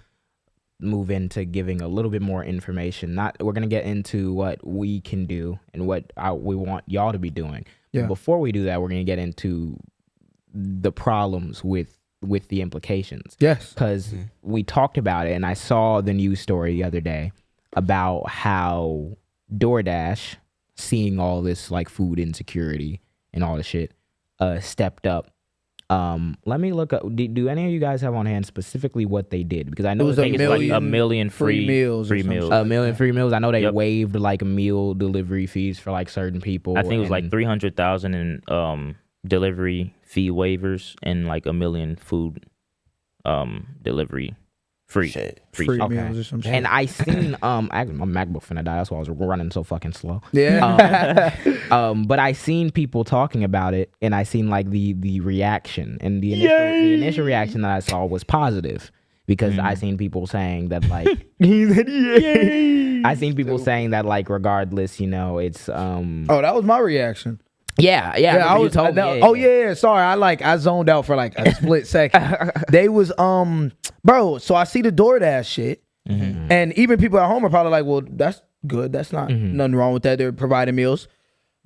move into giving a little bit more information. We're gonna get into what we can do and what we want y'all to be doing. Yeah. Before we do that, we're gonna get into the problems with the implications. Yes. Because we talked about it, and I saw the news story the other day about how DoorDash, seeing all this like food insecurity and all the shit, stepped up. Let me look up. Do any of you guys have on hand specifically what they did? Because I know it's like a million free meals. A million free meals. I know they waived like meal delivery fees for like certain people. I think it was like 300,000 in delivery fee waivers and like a million food delivery free meals or some shit. And I seen actually my MacBook finna die. That's why I was running so fucking slow. Yeah. But I seen people talking about it, and I seen like the reaction, and the initial reaction that I saw was positive, because I seen people saying that like I seen people saying that like regardless, you know, it's Oh, that was my reaction. Yeah. I was. Sorry, I zoned out for like a split second. They was bro. So I see the DoorDash shit, and even people at home are probably like, "Well, that's good. That's not nothing wrong with that. They're providing meals."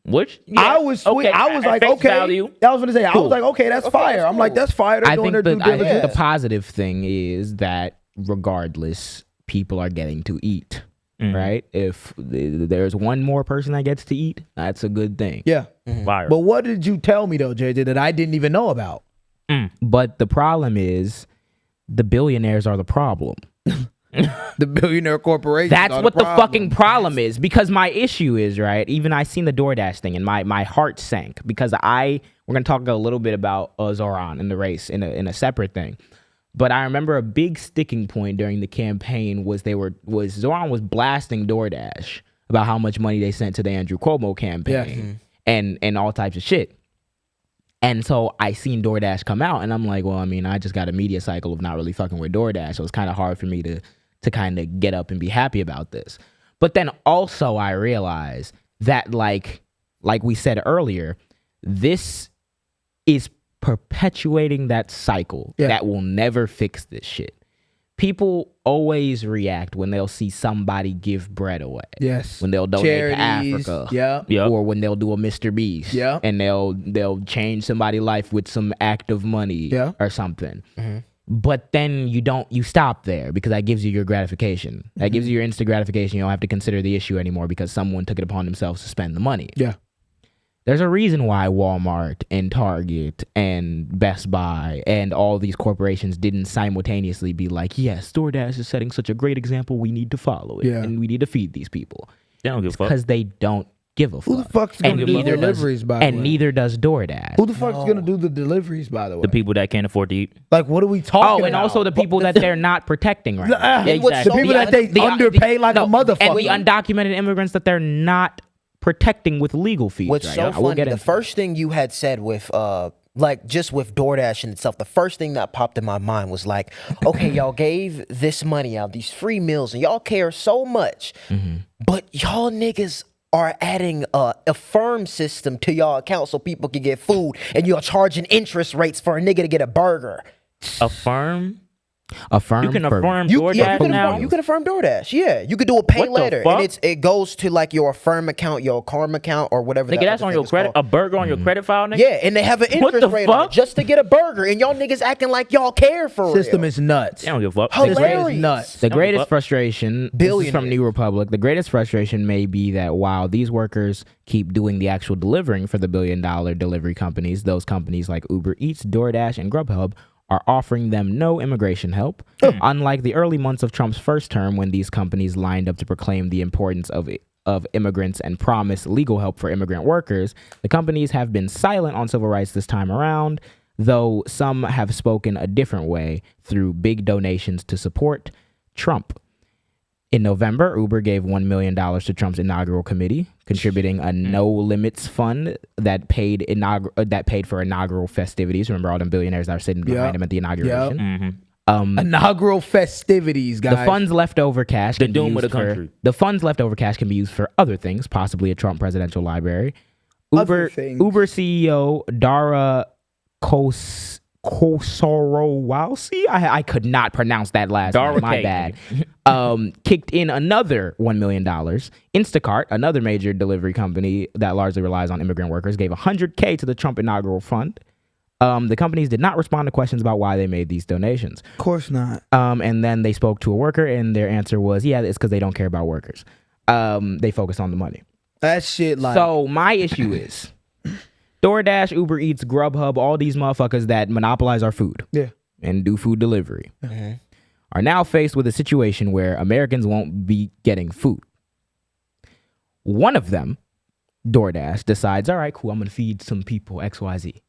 Which I was okay. I was like, okay. Value. I was gonna say, I was like, okay, that's fire. Cool. I'm like, that's fire. They're doing their due diligence. I think the positive thing is that regardless, people are getting to eat. Right? If there's one more person that gets to eat, that's a good thing. Yeah. Fire. But what did you tell me though, JJ, that I didn't even know about? But the problem is, the billionaires are the problem. The billionaire corporations. That's what the fucking problem is. Because my issue is, right, even I seen the DoorDash thing and my heart sank, because we're gonna talk a little bit about Zoran in the race in a separate thing. But I remember a big sticking point during the campaign was Zoran was blasting DoorDash about how much money they sent to the Andrew Cuomo campaign and all types of shit. And so I seen DoorDash come out, and I'm like, well, I mean, I just got a media cycle of not really fucking with DoorDash, so it's kind of hard for me to kind of get up and be happy about this. But then also I realized that like we said earlier, this is perpetuating that cycle that will never fix this shit. People always react when they'll see somebody give bread away. Yes. When they'll donate to Africa. Yeah. Or when they'll do a Mr. Beast. Yeah. And they'll change somebody's life with some act of money or something. But then you stop there, because that gives you your gratification. That gives you your instant gratification. You don't have to consider the issue anymore because someone took it upon themselves to spend the money. Yeah. There's a reason why Walmart and Target and Best Buy and all these corporations didn't simultaneously be like, yes, DoorDash is setting such a great example, we need to follow it, and we need to feed these people. They don't give a fuck. Because they don't give a fuck. Who the fuck's going to do the deliveries, by the way? And neither does DoorDash. Who the fuck's going to do the deliveries, by the way? The people that can't afford to eat. Like, what are we talking about? And also the people that they're not protecting right now. The people that they underpay like a motherfucker. And the undocumented immigrants that they're not protecting with legal fees. What's so funny, the first thing you had said with like just with DoorDash in itself, the first thing that popped in my mind was like, okay, y'all gave this money out, these free meals, and y'all care so much, but y'all niggas are adding a firm system to y'all account so people can get food, and you're charging interest rates for a nigga to get a burger. A firm? You can affirm DoorDash now? You can affirm DoorDash. Yeah, you could do a pay later, and it goes to like your Affirm account, your Karma account, or whatever. Nigga, that's on your credit. A burger on your credit file, nigga. Yeah, and they have an interest rate on it just to get a burger, and y'all niggas acting like y'all care for it. System is nuts. They don't give a fuck. Hilarious. Nuts. The greatest frustration, this is from New Republic, the greatest frustration may be that while these workers keep doing the actual delivering for the $1 billion delivery companies, those companies like Uber Eats, DoorDash, and Grubhub are offering them no immigration help. Unlike the early months of Trump's first term, when these companies lined up to proclaim the importance of immigrants and promise legal help for immigrant workers, the companies have been silent on civil rights this time around, though some have spoken a different way through big donations to support Trump. In November, Uber gave $1 million to Trump's inaugural committee, contributing a no-limits fund that paid for inaugural festivities. Remember all them billionaires that are sitting behind him at the inauguration? Inaugural festivities, guys. The funds leftover cash. The doom of the country. The funds leftover cash can be used for other things, possibly a Trump presidential library. Uber CEO Dara Kosorowski, I could not pronounce that last name. My bad. Kicked in another $1 million. Instacart, another major delivery company that largely relies on immigrant workers, gave $100K to the Trump inaugural fund. The companies did not respond to questions about why they made these donations. Of course not. And then they spoke to a worker, and their answer was, yeah, it's because they don't care about workers. They focus on the money. That shit like... So my issue is... DoorDash, Uber Eats, Grubhub, all these motherfuckers that monopolize our food and do food delivery are now faced with a situation where Americans won't be getting food. One of them, DoorDash, decides, all right, cool, I'm going to feed some people XYZ.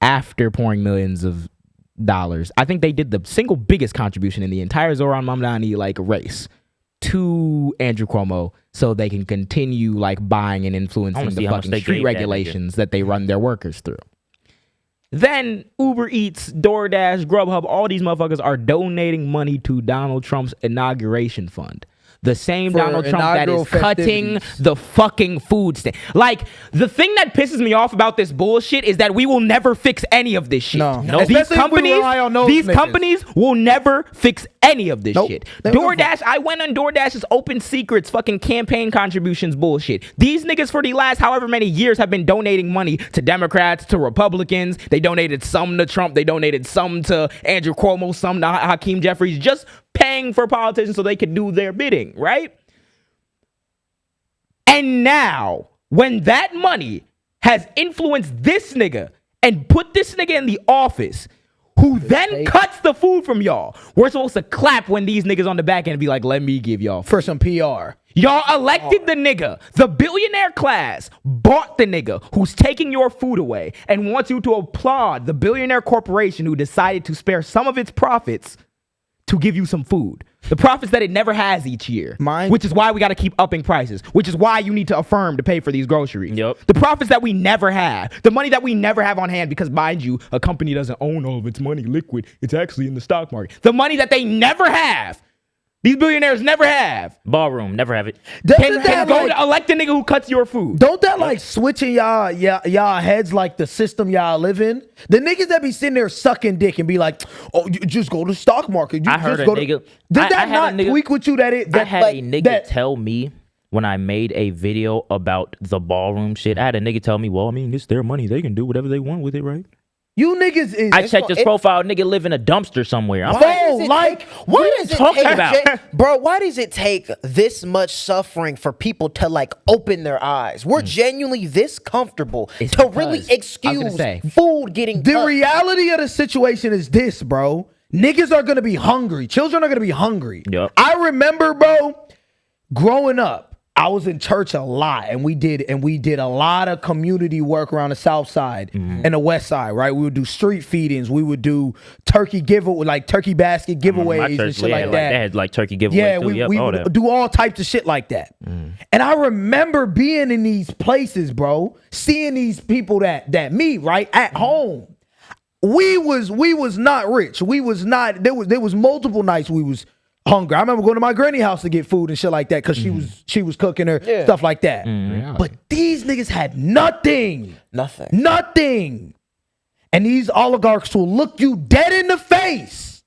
After pouring millions of dollars, I think they did the single biggest contribution in the entire Zoran Mamdani race to Andrew Cuomo so they can continue buying and influencing the fucking street regulations that they run their workers through. Then Uber Eats, DoorDash, Grubhub, all these motherfuckers are donating money to Donald Trump's inauguration fund. The same Donald Trump that is cutting the fucking food stamp. The thing that pisses me off about this bullshit is that we will never fix any of this shit. No. These companies will never fix any of this shit. DoorDash, I went on DoorDash's open secrets fucking campaign contributions bullshit. These niggas for the last however many years have been donating money to Democrats, to Republicans. They donated some to Trump. They donated some to Andrew Cuomo, some to Hakeem Jeffries, just paying for politicians so they could do their bidding, right? And now, when that money has influenced this nigga and put this nigga in the office, who then cuts the food from y'all, we're supposed to clap when these niggas on the back end and be like, let me give y'all for some PR. Y'all elected the nigga. The billionaire class bought the nigga who's taking your food away and wants you to applaud the billionaire corporation who decided to spare some of its profits to give you some food. The profits that it never has each year. Which is why we got to keep upping prices. Which is why you need to affirm to pay for these groceries. Yep. The profits that we never have. The money that we never have on hand because, mind you, a company doesn't own all of its money liquid. It's actually in the stock market. The money that they never have. These billionaires never have. Ballroom, never have it. Can go to elect a nigga who cuts your food. Don't that switch in y'all heads the system y'all live in? The niggas that be sitting there sucking dick and be like, oh, you just go to the stock market. I heard a nigga. Did that not tweak with you that it? I had a nigga tell me when I made a video about the ballroom shit. I had a nigga tell me, well, I mean, it's their money. They can do whatever they want with it, right? You niggas is... I checked his profile. Nigga live in a dumpster somewhere. What are you talking about? Bro, why does it take this much suffering for people to open their eyes? We're genuinely this comfortable to really excuse food getting The reality of the situation is this, bro. Niggas are going to be hungry. Children are going to be hungry. Yep. I remember, bro, growing up, I was in church a lot, and we did a lot of community work around the South Side and the West Side, right? We would do street feedings, we would do turkey turkey basket giveaways and shit like that. They had turkey giveaways. Yeah, we would do all types of shit like that. And I remember being in these places, bro, seeing these people that me right at home. We was not rich. We was not. There was multiple nights we was hungry. I remember going to my granny house to get food and shit like that because she was cooking her stuff like that. But these niggas had nothing. And these oligarchs will look you dead in the face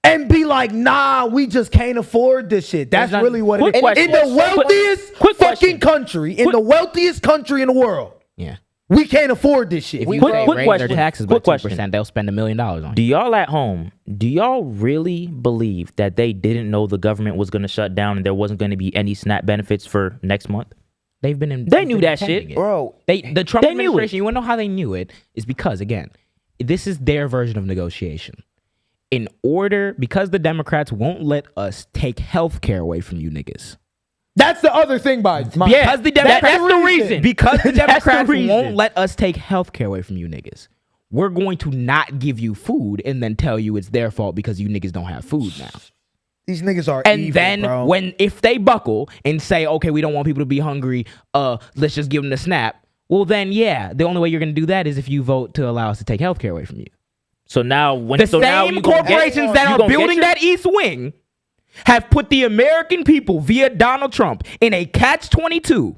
and be like, nah, we just can't afford this shit. That's really what it is. In the wealthiest fucking country, in the wealthiest country in the world. Yeah. We can't afford this shit. If you raise their taxes by 2%, they'll spend $1 million on you. Do y'all at home, do y'all really believe that they didn't know the government was going to shut down and there wasn't going to be any SNAP benefits for next month? They knew that shit. Bro. The Trump administration, you want to know how they knew it? Is because, again, this is their version of negotiation. Because the Democrats won't let us take health care away from you niggas. That's the other thing, that's the reason. Because the Democrats won't let us take health care away from you niggas. We're going to not give you food and then tell you it's their fault because you niggas don't have food now. These niggas are and evil, then bro. if they buckle and say, okay, we don't want people to be hungry, let's just give them the SNAP. Well, then, yeah, the only way you're going to do that is if you vote to allow us to take health care away from you. So now, same corporations that are building that East Wing have put the American people via Donald Trump in a catch-22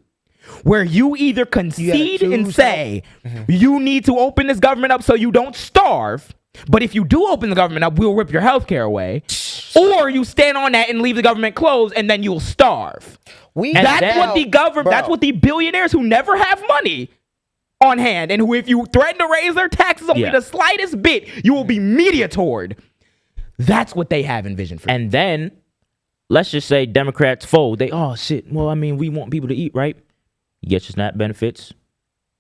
where you either concede and say, you need to open this government up so you don't starve, but if you do open the government up, we'll rip your health care away, or you stand on that and leave the government closed and then you'll starve. That's what the billionaires who never have money on hand, and who, if you threaten to raise their taxes only the slightest bit, you will be media toward. That's what they have envisioned for. And then, let's just say Democrats fold. Oh shit. Well, I mean, we want people to eat, right? You get your SNAP benefits.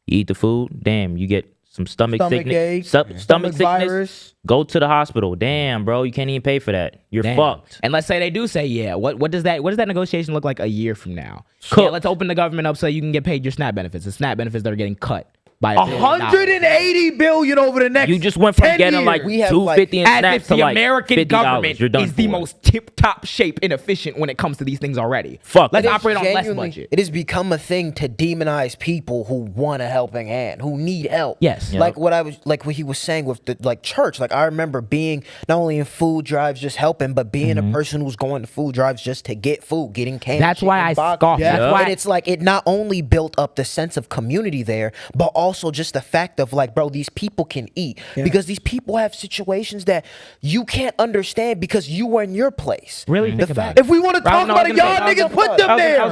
You eat the food. Damn, you get some stomach sickness. Stomach sickness. Virus. Go to the hospital. Damn, bro, you can't even pay for that. You're fucked. And let's say they do say, what does that negotiation look like a year from now? Yeah, let's open the government up so you can get paid your SNAP benefits. The SNAP benefits that are getting cut by $180 billion over the next. You just went from getting like $250 in SNAP to like American government is the most tip-top shape and efficient when it comes to these things already. Let's operate on less budget. It has become a thing to demonize people who want a helping hand, who need help. Yes. Like what he was saying with the church. Like I remember being not only in food drives just helping, but being a person who's going to food drives just to get food, getting canned. That's why I scoff. That's why. And it's like it not only built up the sense of community there, but also just the fact of like, bro, these people can eat because these people have situations that you can't understand because you were in your place. Really think about it. If we want to talk about it, y'all niggas put them there.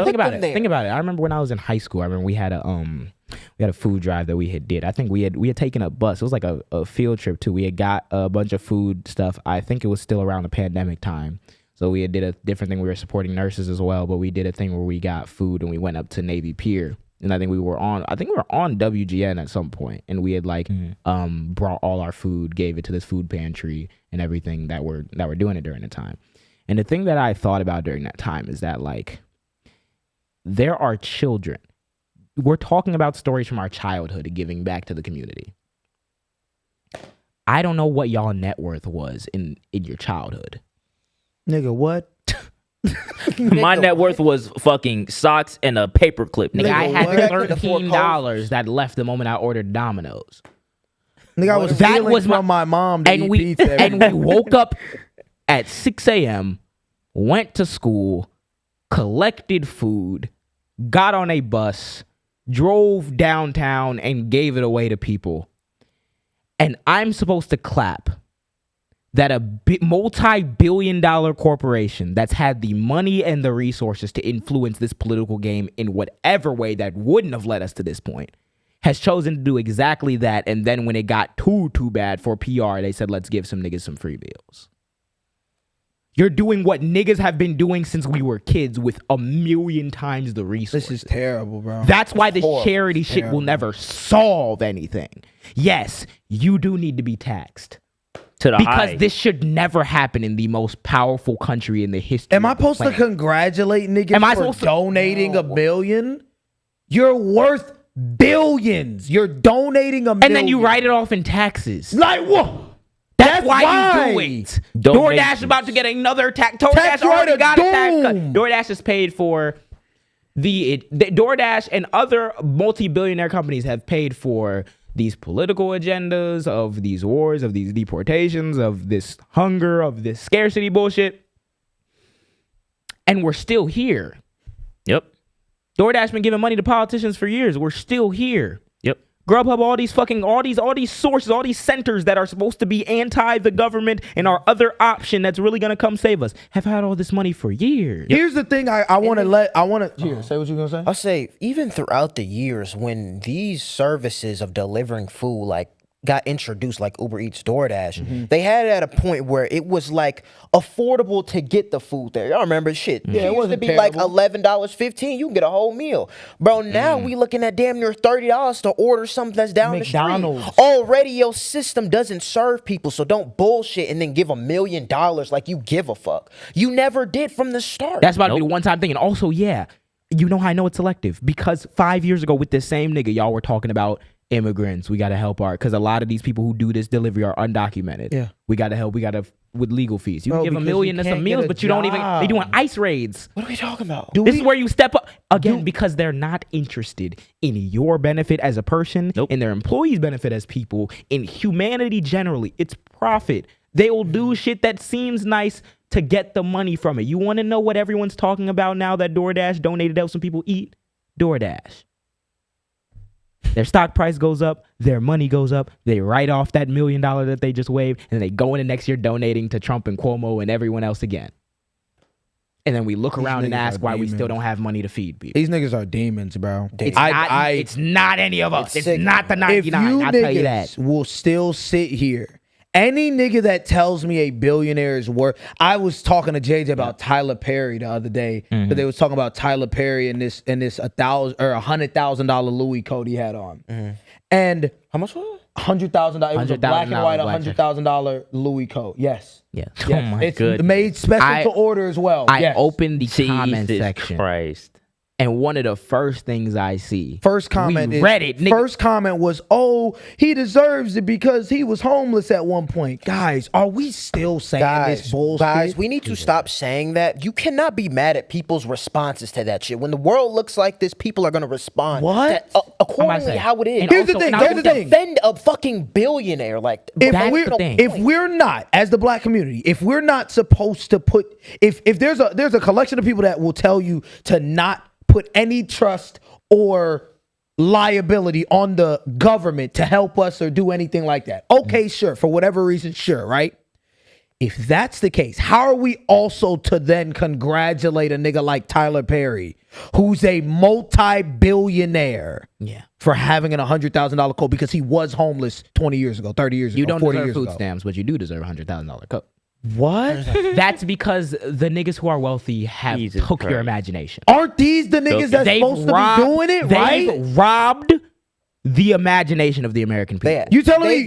Think about it. Think about it. I remember when I was in high school. I remember we had a food drive that we did. I think we had taken a bus. It was like a field trip too. We had got a bunch of food stuff. I think it was still around the pandemic time. So we did a different thing. We were supporting nurses as well, but we did a thing where we got food and we went up to Navy Pier. And I think we were on WGN at some point, and we had brought all our food, gave it to this food pantry and everything that were doing it during the time. And the thing that I thought about during that time is that like there are children. We're talking about stories from our childhood and giving back to the community. I don't know what y'all net worth was in your childhood. Nigga, what? My net worth was fucking socks and a paper clip. Nigga, I had $13 that left the moment I ordered Domino's. Nigga, I was stealing from my mom to eat pizza. And we woke up at 6 a.m., went to school, collected food, got on a bus, drove downtown, and gave it away to people. And I'm supposed to clap that a multi-billion-dollar corporation that's had the money and the resources to influence this political game in whatever way that wouldn't have led us to this point has chosen to do exactly that. And then when it got too bad for PR, they said, let's give some niggas some free meals. You're doing what niggas have been doing since we were kids with a million times the resources. This is terrible, bro. That's why this charity shit will never solve anything. Yes, you do need to be taxed. Because this should never happen in the most powerful country in the history. Am I supposed to congratulate niggas for donating $1 billion? You're worth billions. You're donating $1 million. And then you write it off in taxes. Like what? That's why you do it. DoorDash is about to get another tax. DoorDash already got a tax cut. DoorDash is paid for the DoorDash and other multi-billionaire companies have paid for these political agendas of these wars, of these deportations, of this hunger, of this scarcity bullshit. And we're still here. Yep. DoorDash been giving money to politicians for years. We're still here. Yep. Grubhub, all these sources, all these centers that are supposed to be anti the government and our other option that's really gonna come save us have had all this money for years. Yep. Here's the thing say what you gonna say. I'll say even throughout the years when these services of delivering food like got introduced, like Uber Eats, DoorDash, they had it at a point where it was like affordable to get the food there. Y'all remember shit? Yeah, it used to be terrible. Like $11.15. You can get a whole meal, bro. Now we looking at damn near $30 to order something that's down McDonald's. the street. Already your system doesn't serve people, so don't bullshit and then give $1 million like you give a fuck. You never did from the start. That's about to be the one-time thing. And also, yeah, you know how I know it's selective? Because 5 years ago with this same nigga, y'all were talking about immigrants. We got to help because a lot of these people who do this delivery are undocumented. Yeah. We got to help. We got to with legal fees. You can give $1 million to some meals, but you don't even, they doing ICE raids. What are we talking about? This is where you step up again because they're not interested in your benefit as a person, in their employees' benefit as people, in humanity generally. It's profit. They will do shit that seems nice to get the money from it. You want to know what everyone's talking about now that DoorDash donated to help some people eat? DoorDash. Their stock price goes up, their money goes up, they write off that $1 million that they just waived, and they go into next year donating to Trump and Cuomo and everyone else again. And then we look around and ask why we still don't have money to feed people. These niggas are demons, bro. It's not any of us. It's not the 99. I'll tell you that. Will still sit here. Any nigga that tells me a billionaire is worth... I was talking to JJ about Tyler Perry the other day. But they was talking about Tyler Perry and this $100,000 Louis coat he had on. And how much was it? $100,000. It was a black and white $100,000 Louis coat. Yes. Yeah. Yes. Oh my it's goodness. made special to order as well. I opened the comment Jesus section. Christ. And one of the first things I see, first comment we read it. Nigga. First comment was, "Oh, he deserves it because he was homeless at one point." Guys, are we still saying this bullshit? Guys, we need to stop saying that. You cannot be mad at people's responses to that shit. When the world looks like this, people are gonna respond. What? Accordingly, how it is. Here's the thing. Here's the thing. Defend a fucking billionaire like if we're not, as the black community, if we're not supposed to put, if there's a collection of people that will tell you to not put any trust or liability on the government to help us or do anything like that. Okay, sure. For whatever reason, sure, right? If that's the case, how are we also to then congratulate a nigga like Tyler Perry, who's a multi-billionaire, for having an $100,000 coat because he was homeless 20 years ago, 30 years ago, 40 years ago? You don't deserve food stamps, but you do deserve a $100,000 coat. What? That's because the niggas who are wealthy have took your imagination. Aren't these the niggas that's supposed to be doing it, right? They've robbed the imagination of the American people. You telling me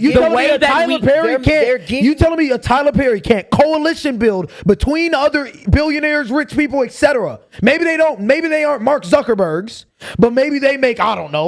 a Tyler Perry can't coalition build between other billionaires, rich people, etc. Maybe they aren't Mark Zuckerberg's, but maybe they make, I don't know,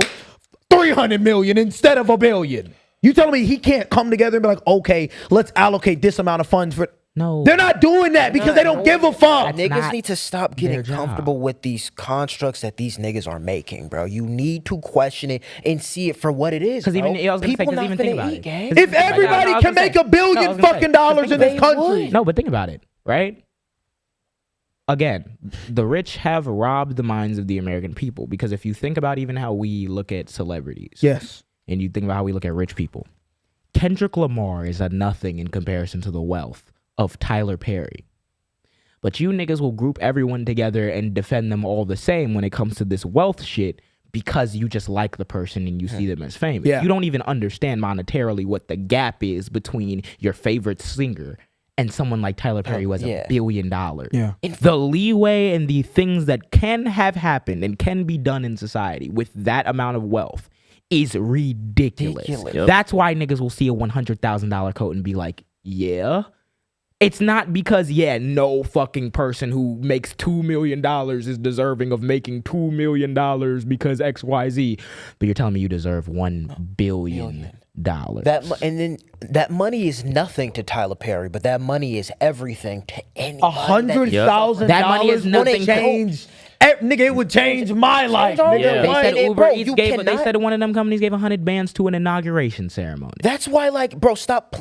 300 million instead of $1 billion. You telling me he can't come together and be like, okay, let's allocate this amount of funds for... No. They're not doing that because they don't give a fuck. Niggas need to stop getting comfortable with these constructs that these niggas are making, bro. You need to question it and see it for what it is, Because even people not think finna about eat, it. gang. If everybody can make $1 billion fucking dollars in this country... No, but think about it, right? Again, the rich have robbed the minds of the American people because if you think about even how we look at celebrities... Yes. And you think about how we look at rich people. Kendrick Lamar is a nothing in comparison to the wealth of Tyler Perry. But you niggas will group everyone together and defend them all the same when it comes to this wealth shit because you just like the person and you see them as famous. Yeah. You don't even understand monetarily what the gap is between your favorite singer and someone like Tyler Perry who has $1 billion. Yeah. The leeway and the things that can have happened and can be done in society with that amount of wealth is ridiculous. Yep. That's why niggas will see a $100,000 coat and be like, yeah. It's not because, no fucking person who makes $2 million is deserving of making $2 million because XYZ. But you're telling me you deserve $1 billion. And then that money is nothing to Tyler Perry, but that money is everything to anybody. $100,000. That money is nothing. Change. Nigga, it would change my life. Nigga. They said Uber Eats they said one of them companies gave 100 bands to an inauguration ceremony. That's why, like, bro,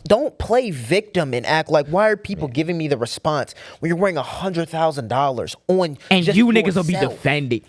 don't play victim and act like, why are people giving me the response when you're wearing $100,000 on and just you niggas yourself? will be defending.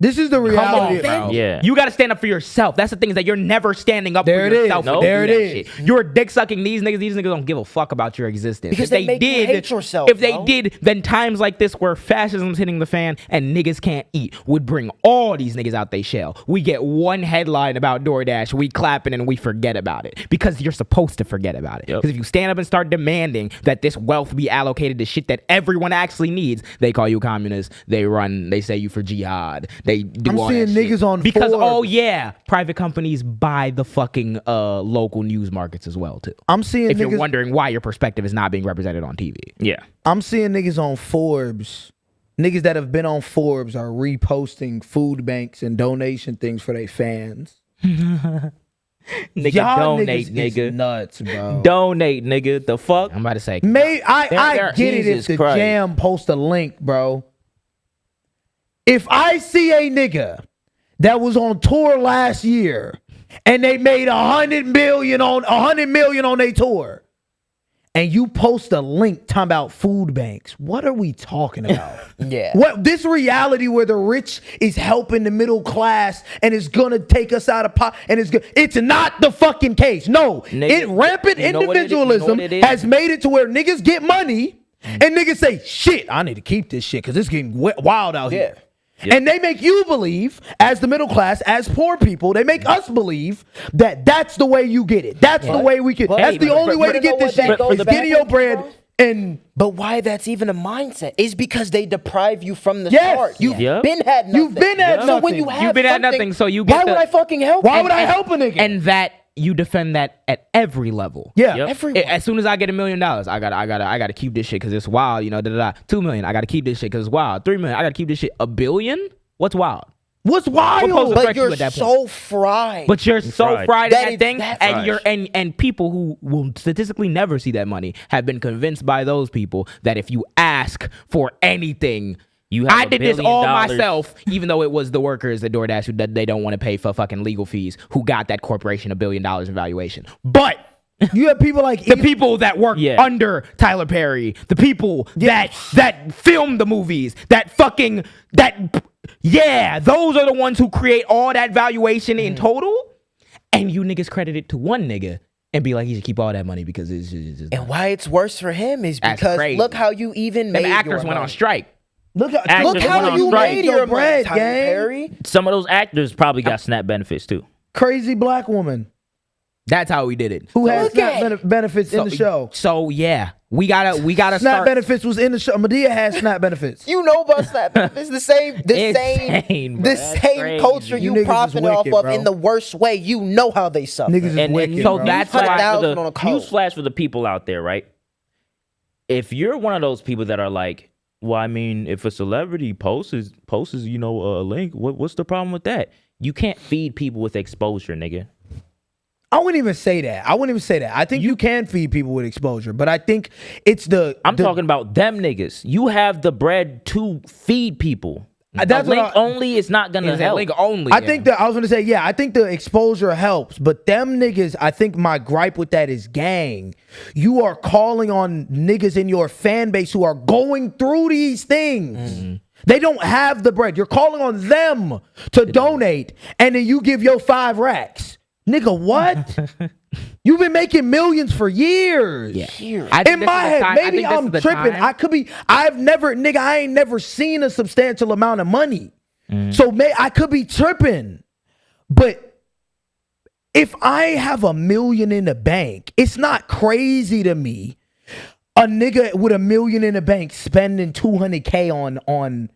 This is the reality, bro. Yeah. You got to stand up for yourself. That's the thing is that you're never standing up for yourself. There it is. You're dick sucking these niggas. These niggas don't give a fuck about your existence. Because they make you hate yourself, if they did, then times like this where fascism's hitting the fan and niggas can't eat would bring all these niggas out they shell. We get one headline about DoorDash, we clapping and we forget about it because you're supposed to forget about it. Because if you stand up and start demanding that this wealth be allocated to shit that everyone actually needs, they call you communist. They say you for jihad. They do all that niggas on because Forbes. Private companies buy the fucking local news markets as well too. I'm seeing if niggas, you're wondering why your perspective is not being represented on TV. Yeah, I'm seeing niggas on Forbes. Niggas that have been on Forbes are reposting food banks and donation things for their fans. Nigga, Y'all donate, niggas nigga. is nuts, bro. Donate, nigga. The fuck? I'm about to say. I get it if the Jaam post a link, bro. If I see a nigga that was on tour last year and they made $100 million on their tour, and you post a link talking about food banks, what are we talking about? Yeah. What this reality where the rich is helping the middle class and is gonna take us out of poverty, and it's not the fucking case. No, rampant individualism has made it to where niggas get money and niggas say, shit, I need to keep this shit because it's getting wild out here. Yep. And they make you believe, as the middle class, as poor people, they make us believe that that's the way you get it. That's the way we can. That's the only way to get this shit. Is getting your bread. But why that's even a mindset is because they deprive you from the start. You've been had nothing. You've been had nothing. So when you have You've been had nothing, so you get why would I fucking help? Why would I help a nigga? And that you defend that at every level. Yeah. Everyone. As soon as I get $1 million, I gotta keep this shit because it's wild. You know, 2 million, I gotta keep this shit because it's wild. 3 million, I gotta keep this shit. $1 billion? What's wild? What's wild? But you're so fried. But you're so fried That at that thing, that's and you're and people who will statistically never see that money have been convinced by those people that if you ask for anything, I did this all myself, even though it was the workers at DoorDash who they don't want to pay for fucking legal fees who got that corporation $1 billion in valuation. But you have people like the people that work under Tyler Perry, the people that film the movies, those are the ones who create all that valuation in total, and you niggas credit it to one nigga and be like, he should keep all that money because it's just and why it's worse for him is because look how you even made the actors went on strike. Look how you made your bread, gang. Some of those actors probably got SNAP benefits too. Crazy black woman. That's how we did it. Who has SNAP benefits in the show? So yeah, we gotta SNAP start. benefits was in the show. Medea has SNAP benefits. You know about SNAP benefits. The same culture you profiting off of in the worst way. You know how they suffer. Niggas is wicked, so bro. that's why newsflash for the people out there, right? If you're one of those people that are like, well, I mean, if a celebrity posts you know, a link, what's the problem with that? You can't feed people with exposure, nigga. I wouldn't even say that. I think you can feed people with exposure, but I think it's I'm talking about them niggas. You have the bread to feed people. That's link only is not gonna help. Link only. I think that I was gonna say, I think the exposure helps, but them niggas, I think my gripe with that is, gang, you are calling on niggas in your fan base who are going through these things. Mm-hmm. They don't have the bread. You're calling on them to donate, and then you give your 5 racks. Nigga, what? You've been making millions for years. Yeah. In my head, maybe I'm tripping. I ain't never seen a substantial amount of money. So I could be tripping. But if I have $1 million in the bank, it's not crazy to me. A nigga with $1 million in the bank spending $200K on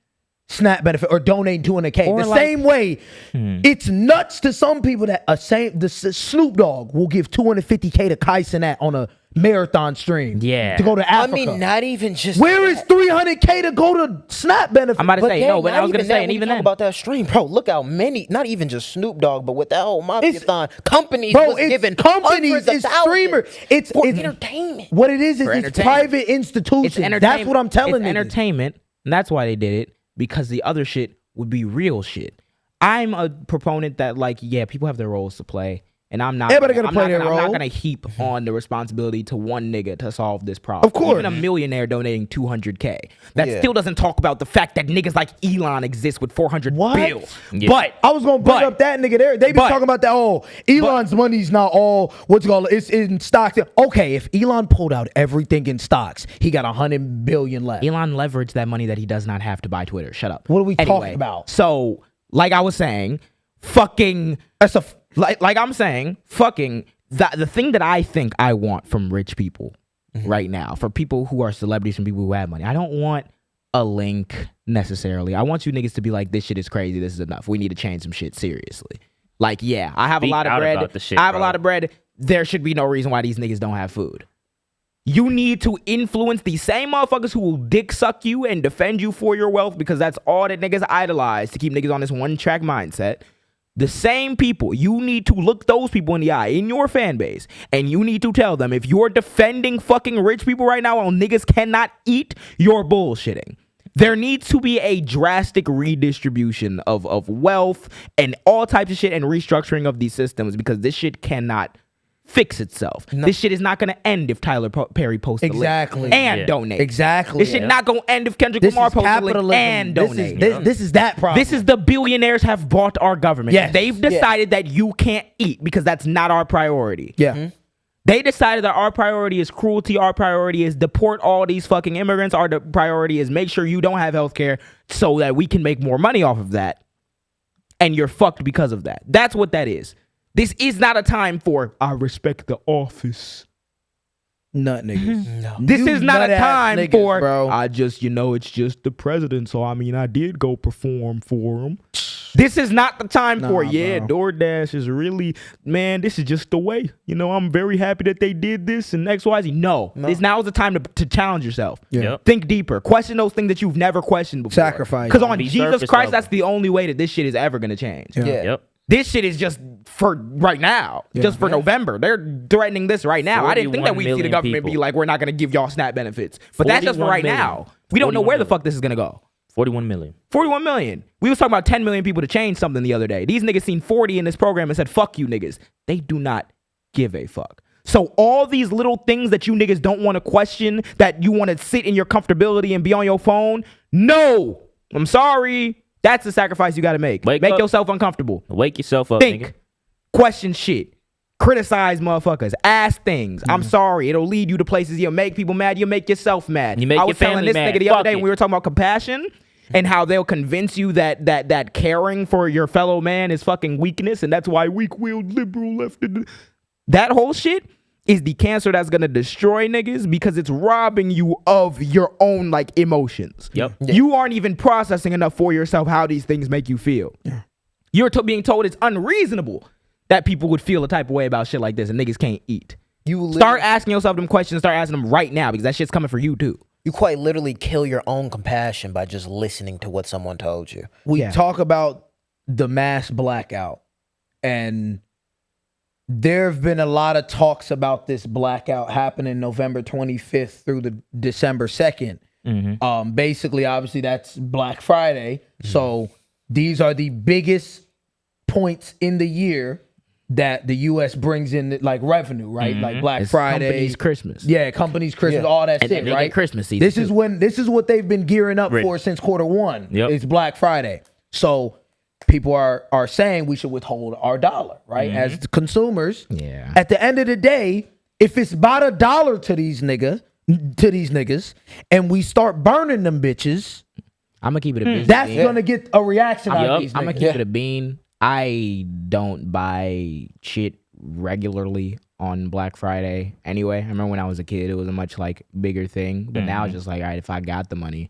SNAP benefit or donating $200K. Same way, it's nuts to some people that the Snoop Dogg will give $250K to Kai Cenat on a marathon stream. Yeah, to go to Africa. I mean, not even just. Where is $300K to go to SNAP benefit? I'm about to say no, but I was gonna say, and even then about that stream, bro. Look how many, not even just Snoop Dogg, but with that whole mafia-thon, companies was giving companies, it's streamers, it's entertainment. What it is it's private institutions. That's what I'm telling you. Entertainment, and that's why they did it. Because the other shit would be real shit. I'm a proponent that, like, people have their roles to play, and I'm not. Everybody gotta play their role. I'm not gonna heap on the responsibility to one nigga to solve this problem. Of course, even a millionaire donating $200K, that still doesn't talk about the fact that niggas like Elon exist with $400 billion. Yeah. But I was gonna bring up that nigga there. They be talking about that. Oh, Elon's money's not all it's in stocks. Okay, if Elon pulled out everything in stocks, he got $100 billion left. Elon leveraged that money that he does not have to buy Twitter. Shut up. What are we talking about? So, like I was saying, fucking. Like I'm saying, fucking, the thing that I think I want from rich people right now, for people who are celebrities and people who have money, I don't want a link necessarily. I want you niggas to be like, this shit is crazy, this is enough. We need to change some shit seriously. Like, I have a lot of bread. A lot of bread. There should be no reason why these niggas don't have food. You need to influence these same motherfuckers who will dick suck you and defend you for your wealth because that's all that niggas idolize to keep niggas on this one track mindset. The same people, you need to look those people in the eye in your fan base, and you need to tell them, if you're defending fucking rich people right now while niggas cannot eat, you're bullshitting. There needs to be a drastic redistribution of wealth and all types of shit and restructuring of these systems because this shit cannot fix itself. This shit is not going to end if Tyler Perry posts a link and donate. Exactly. This shit not going to end if Kendrick Lamar posts a link and donate. This is that problem. This is the billionaires have bought our government. Yes. They've decided that you can't eat because that's not our priority. Yeah. They decided that our priority is cruelty. Our priority is deport all these fucking immigrants. Our priority is make sure you don't have health care so that we can make more money off of that. And you're fucked because of that. That's what that is. This is not a time for, I respect the office. Nut niggas. No. This is not a time niggas, for, bro. I just, it's just the president. So, I mean, I did go perform for him. This is not the time for, bro. DoorDash is really, man, this is just the way. I'm very happy that they did this and XYZ. No. This now is the time to challenge yourself. Yeah. Yep. Think deeper. Question those things that you've never questioned before. Sacrifice. Because on Be Jesus surface Christ, level. that's the only way that this shit is ever going to change. Yeah. Yep. This shit is just for right now, just for November. They're threatening this right now. I didn't think that 41 we'd see the million government be people. like, we're not going to give y'all SNAP benefits. But that's just for 41 right million. now. We don't know 41 where the million. fuck this is going to go. 41 million. 41 million. We was talking about 10 million people to change something the other day. These niggas seen 40 in this program and said, fuck you niggas. They do not give a fuck. So all these little things that you niggas don't want to question, that you want to sit in your comfortability and be on your phone, no. I'm sorry. That's the sacrifice you got to make. Wake Make up. yourself uncomfortable. Wake yourself up, Think. nigga. Question shit. Criticize motherfuckers. Ask things. I'm sorry. It'll lead you to places. You'll make people mad. You'll make yourself mad. You make I your was telling family this mad. nigga the other Fuck day it. when we were talking about compassion and how they'll convince you that caring for your fellow man is fucking weakness and that's why weak-willed liberal left. That whole shit is the cancer that's gonna destroy niggas because it's robbing you of your own emotions. Yep. You aren't even processing enough for yourself how these things make you feel. You're being told it's unreasonable that people would feel a type of way about shit like this and niggas can't eat. Start asking yourself them questions. Start asking them right now because that shit's coming for you too. You quite literally kill your own compassion by just listening to what someone told you. We talk about the mass blackout, and there have been a lot of talks about this blackout happening November 25th through the December 2nd. Basically, obviously, that's Black Friday. So these are the biggest points in the year that the U.S. brings in revenue, right? Like Black It's Friday, company's Christmas. yeah, companies' Christmas, all that And shit, they get right? Christmas season, This is what they've been gearing up for since Q1. Yep. It's Black Friday, so people are saying we should withhold our dollar, right? As the consumers. Yeah. At the end of the day, if it's about $1 to these niggas, and we start burning them bitches, I'm gonna keep it a bean. that's gonna get a reaction out of these I'm gonna niggas. keep it a bean. I don't buy shit regularly on Black Friday anyway. I remember when I was a kid, it was a much bigger thing. But now it's just all right, if I got the money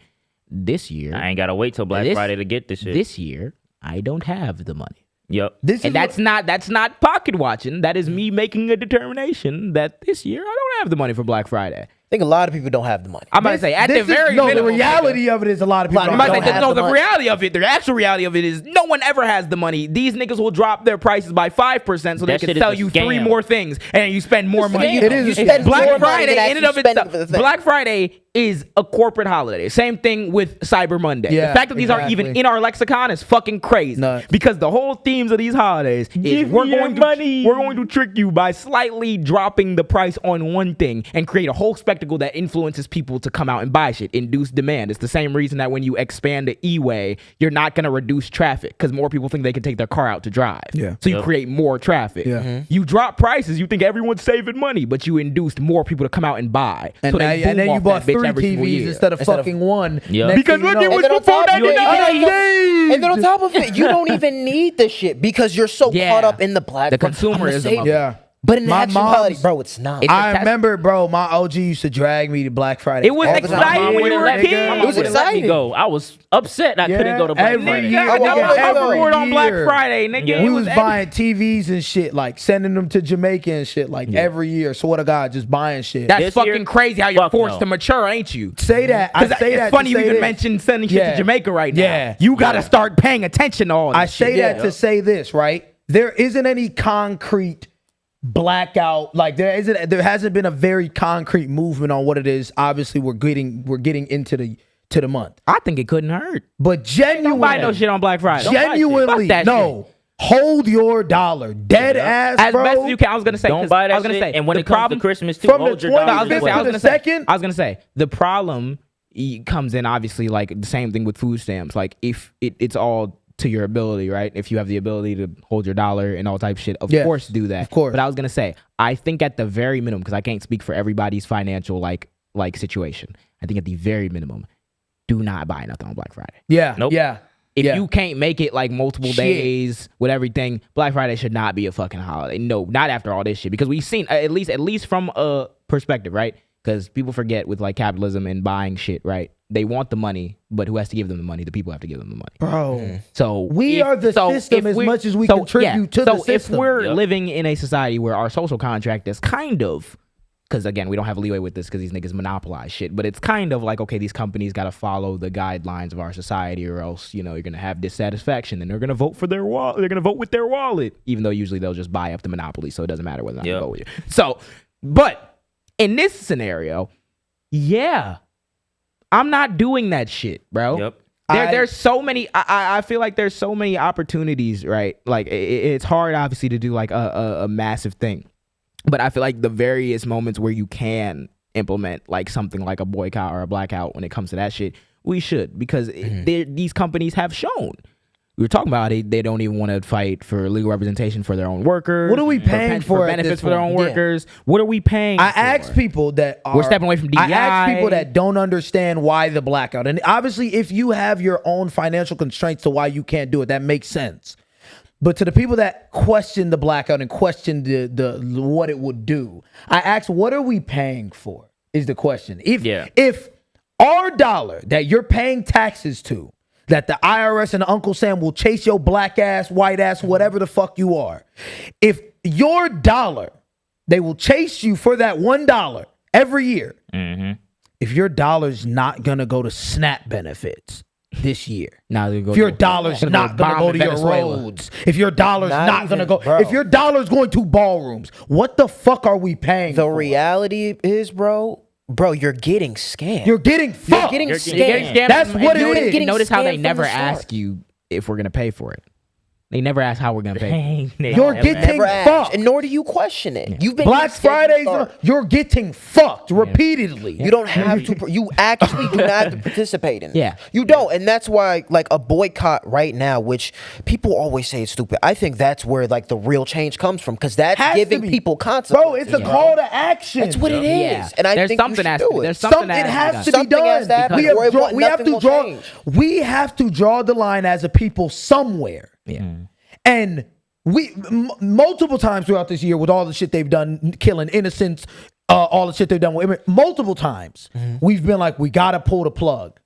this year, I ain't gotta wait till Black Friday to get this shit. This year, I don't have the money. Yep. And that's not pocket watching. That is me making a determination that this year I don't have the money for Black Friday. I think a lot of people don't have the money. I'm about to say at the very the minimum, reality of it is a lot of people I'm don't about to say, have no, the the money. reality of it, the actual reality of it is no one ever has the money. These niggas will drop their prices by 5% so they That can shit is sell a you scam. 3 more things and you spend more money. scam. It is a It's scam. Black More money Friday than in and of actually spending itself. for the thing. Black Friday is a corporate holiday. Same thing with Cyber Monday. Yeah, the fact that these aren't even exactly. in our lexicon is fucking crazy. Nuts. Because the whole themes of these holidays is we're going to trick you by slightly dropping the price on one thing and create a whole spectacle that influences people to come out and buy shit, induce demand. It's the same reason that when you expand the E-way, you're not going to reduce traffic because more people think they can take their car out to drive. Yeah. So you create more traffic. Yeah. You drop prices, you think everyone's saving money, but you induced more people to come out and buy. And, so now, they and boom then you off bought that bitch 3 every single TVs year. instead of fucking one. Yeah. Next Because thing you look, it know- was And then on before top of it, 99. and then on top of it, you don't even need the shit because you're so Yeah. caught up in the Black The Friday. I'm gonna consumerism save of it. it. Yeah. But in My actuality, mom's- bro, it's not. It's a I test- remember, bro, my OG used to drag me to Black Friday. It was all the exciting time. when you were a Let me- kid. my It mom was wouldn't let me exciting. go. I was upset I couldn't go to Black every Friday. year, I nigga, got every hoverboard on Black year. Friday, nigga. We It was every- buying TVs and shit, sending them to Jamaica and shit, every year. Swear to God, just buying shit. That's This fucking year? crazy how you're Fuck forced no. to mature, ain't you? say that. I Because say it's that. funny to you say even this. mentioned sending shit Yeah. to Jamaica right now. Yeah. You got to start paying attention to all this I say shit. that to say this, right? There isn't any concrete blackout. There hasn't been a very concrete movement on what it is. Obviously, we're getting into the month. I think it couldn't hurt. But Don't buy no genuinely, shit on Black Friday. genuinely, Fuck that no. Hold your dollar, dead ass, as bro. best as you can. I was gonna say, Don't buy that I was gonna shit. say, And when the it comes problem to Christmas too, from hold the your dollar. 25th as well. to the second. I was gonna say the problem comes in obviously like the same thing with food stamps. Like if it's all to your ability, right? If you have the ability to hold your dollar and all type of shit, of course do that. Of course. But I was gonna say, I think at the very minimum, because I can't speak for everybody's financial like situation. I think at the very minimum, do not buy nothing on Black Friday. Yeah. Nope. Yeah. If you can't make it like multiple Shit. days with everything, Black Friday should not be a fucking holiday. No, not after all this shit. Because we've seen at least from a perspective, right? Because people forget with like capitalism and buying shit, right? They want the money, but who has to give them the money? The people have to give them the money. Bro. So We are the system as much as we contribute to the system. So if we're living in a society where our social contract is kind of, because again, we don't have leeway with this because these niggas monopolize shit, but it's kind of like, okay, these companies got to follow the guidelines of our society or else, you're going to have dissatisfaction and they're going to vote for their wallet. They're going to vote with their wallet, even though usually they'll just buy up the monopoly. So it doesn't matter whether or not they vote with you. So, but in this scenario, yeah, I'm not doing that shit, bro. Yep. There's so many. I feel like there's so many opportunities, right? Like it's hard, obviously, to do like a massive thing, but I feel like the various moments where you can implement like something like a boycott or a blackout when it comes to that shit, we should, because these companies have shown. We were talking about it. They don't even want to fight for legal representation for their own workers. What are we paying for benefits for their own workers? What are we paying? I ask people that we're stepping away from DEI. I ask people that don't understand why the blackout. And obviously, if you have your own financial constraints to why you can't do it, that makes sense. But to the people that question the blackout and question the what it would do, I ask, what are we paying for? Is the question. If our dollar that you're paying taxes to, that the IRS and Uncle Sam will chase your black ass, white ass, whatever the fuck you are. If your dollar, they will chase you for that $1 every year. If your dollar's not gonna go to SNAP benefits this year, if your dollar's not gonna go to your roads, if your dollar's not gonna go, if your dollar's going to ballrooms, what the fuck are we paying? The reality is, bro, you're getting scammed. You're getting fucked. You're getting scammed. That's what it is. Notice how they never ask you if we're gonna pay for it. They never ask how we're gonna pay. You're getting fucked, and nor do you question it. You've been Black Fridays. You're getting fucked repeatedly. You don't have to. You actually do not have to participate in it. Yeah, you don't, and that's why like a boycott right now, which people always say it's stupid. I think that's where like the real change comes from, because that's giving people consequences. Bro, it's a call to action. That's what it is, and I think something you should do it. There's something it has to be Something has to done. happen, We have to draw the line as a people somewhere. Yeah. And we multiple times throughout this year, with all the shit they've done, killing innocents, all the shit they've done with women, multiple times, we've been like, we gotta pull the plug.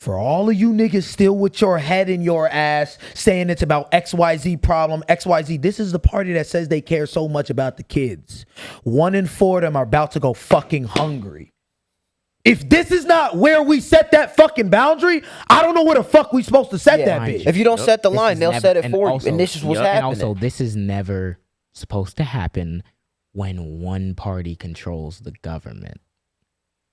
For all of you niggas still with your head in your ass saying it's about XYZ problem, XYZ, this is the party that says they care so much about the kids. 1 in 4 of them are about to go fucking hungry. If this is not where we set that fucking boundary, I don't know where the fuck we supposed to set that bitch. If you don't set the line, they'll set it for you. And this is what's happening. And also, this is never supposed to happen when one party controls the government.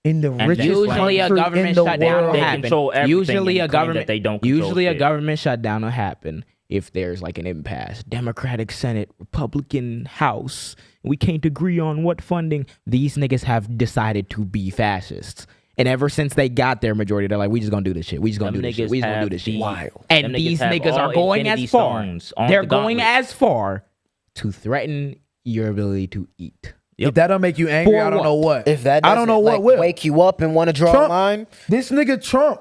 In the richest usually a government shutdown will happen. Usually a government shutdown will happen if there's like an impasse. Democratic Senate, Republican House. We can't agree on what funding. These niggas have decided to be fascists. And ever since they got their majority, they're like, we just gonna do this shit. We just gonna do this shit. We just gonna do this shit. Wild. And these niggas are going as far. They're going as far to threaten your ability to eat. If that don't make you angry, I don't know what. If that I don't know what will wake you up and want to draw a line. This nigga Trump,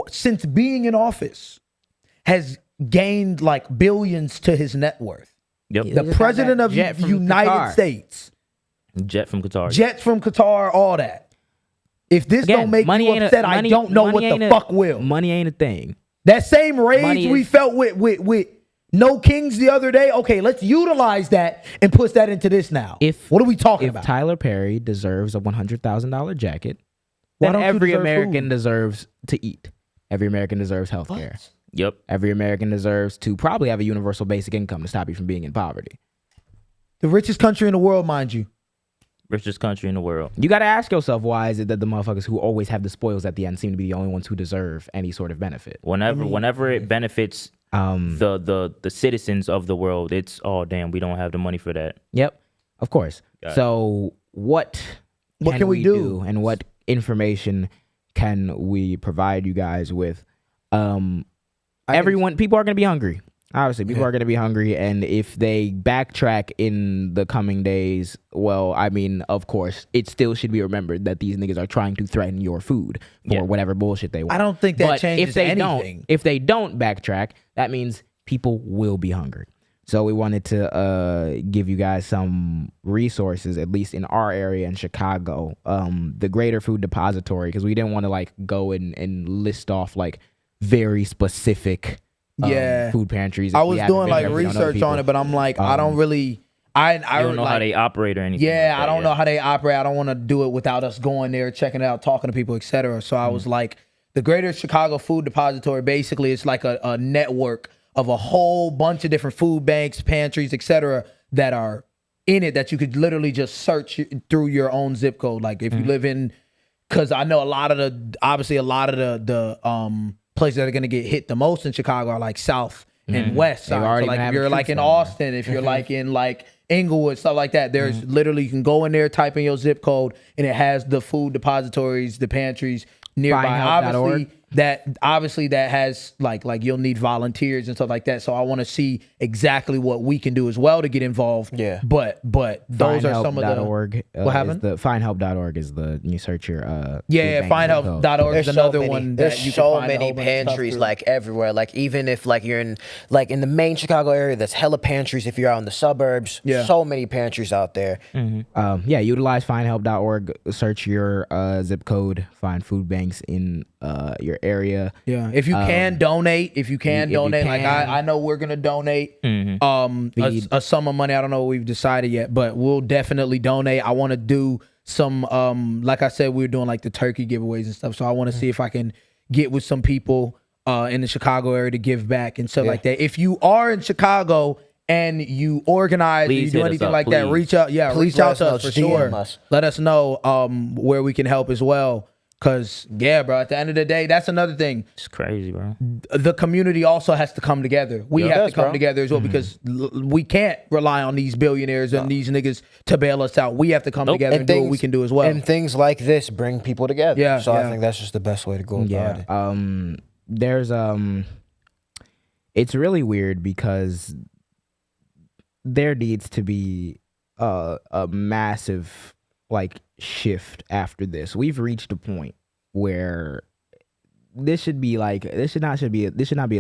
since being in office, has gained like billions to his net worth. The president of the United States. Jet from Qatar. Jets from Qatar, all that. If this don't make you upset, I don't know what the fuck will. Money ain't a thing. That same rage we felt with No Kings the other day. Okay, let's utilize that and push that into this now. What are we talking about? If Tyler Perry deserves a $100,000 jacket, then every American deserves to eat. Every American deserves health care. Yep. Every American deserves to probably have a universal basic income to stop you from being in poverty. The richest country in the world, mind you. Richest country in the world. You got to ask yourself, why is it that the motherfuckers who always have the spoils at the end seem to be the only ones who deserve any sort of benefit? Whenever it benefits the citizens of the world. It's damn, we don't have the money for that. Yep, of course. So what can we do, and what information can we provide you guys with? People are gonna be hungry. Obviously, people are going to be hungry, and if they backtrack in the coming days, well, I mean, of course, it still should be remembered that these niggas are trying to threaten your food for whatever bullshit they want. I don't think that changes anything. If they don't backtrack, that means people will be hungry. So we wanted to give you guys some resources, at least in our area in Chicago, the Greater Food Depository, because we didn't want to like go and list off like very specific food pantries. I was doing like research on it, but I'm like, I don't really, I don't know how they operate or anything. Yeah, I don't know how they operate. I don't want to do it without us going there, checking it out, talking to people, etc. So I was like, the Greater Chicago Food Depository, basically it's like a network of a whole bunch of different food banks, pantries, etc. that are in it, that you could literally just search through your own zip code. Like if you live in, because I know a lot of the places that are going to get hit the most in Chicago are like South and West side. So like if you're like in Austin, if you're like in like Inglewood, stuff like that, there's literally, you can go in there, type in your zip code, and it has the food depositories, the pantries nearby. Obviously that has like you'll need volunteers and stuff like that. So I want to see exactly what we can do as well to get involved. Yeah. But those are some of the what happened? The findhelp.org is the, you search your findhelp.org is another one. There's so many pantries like everywhere. Like even if like you're in the main Chicago area, there's hella pantries. If you're out in the suburbs, so many pantries out there. Utilize findhelp.org, search your zip code, find food banks in your area. If you can donate, like I know we're gonna donate a sum of money. I don't know what we've decided yet, but we'll definitely donate. I want to do some like I said, we were doing like the turkey giveaways and stuff, so I want to see if I can get with some people in the Chicago area to give back and stuff like that. If you are in Chicago and you organize, you do anything like that, reach out. Reach out to us for sure. Let us know where we can help as well. Cause bro, at the end of the day, that's another thing. It's crazy, bro. The community also has to come together. We have to come together as well, because we can't rely on these billionaires and these niggas to bail us out. We have to come together and do what we can do as well. And things like this bring people together. So I think that's just the best way to go about it. There's it's really weird because there needs to be a massive like shift after this. We've reached a point where this should not be a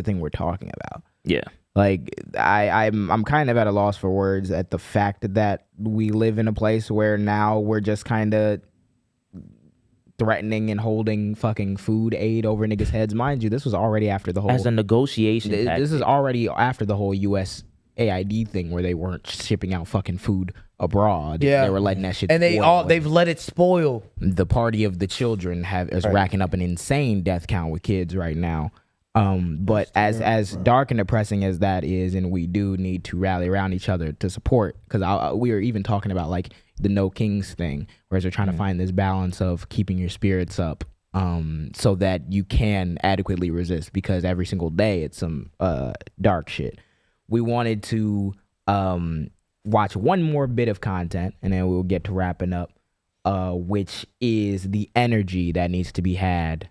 thing we're talking about. Yeah. Like I'm kind of at a loss for words at the fact that we live in a place where now we're just kind of threatening and holding fucking food aid over niggas' heads. Mind you, this was already after the whole as a negotiation tactic. This is already after the whole USAID thing where they weren't shipping out fucking food abroad. They were letting that shit, and they've let it spoil. The party of the children is racking up an insane death count with kids right now. But as dark and depressing as that is, and we do need to rally around each other to support, because we were even talking about like the No Kings thing, whereas we're trying to find this balance of keeping your spirits up so that you can adequately resist, because every single day it's some dark shit. We wanted to watch one more bit of content, and then we'll get to wrapping up, which is the energy that needs to be had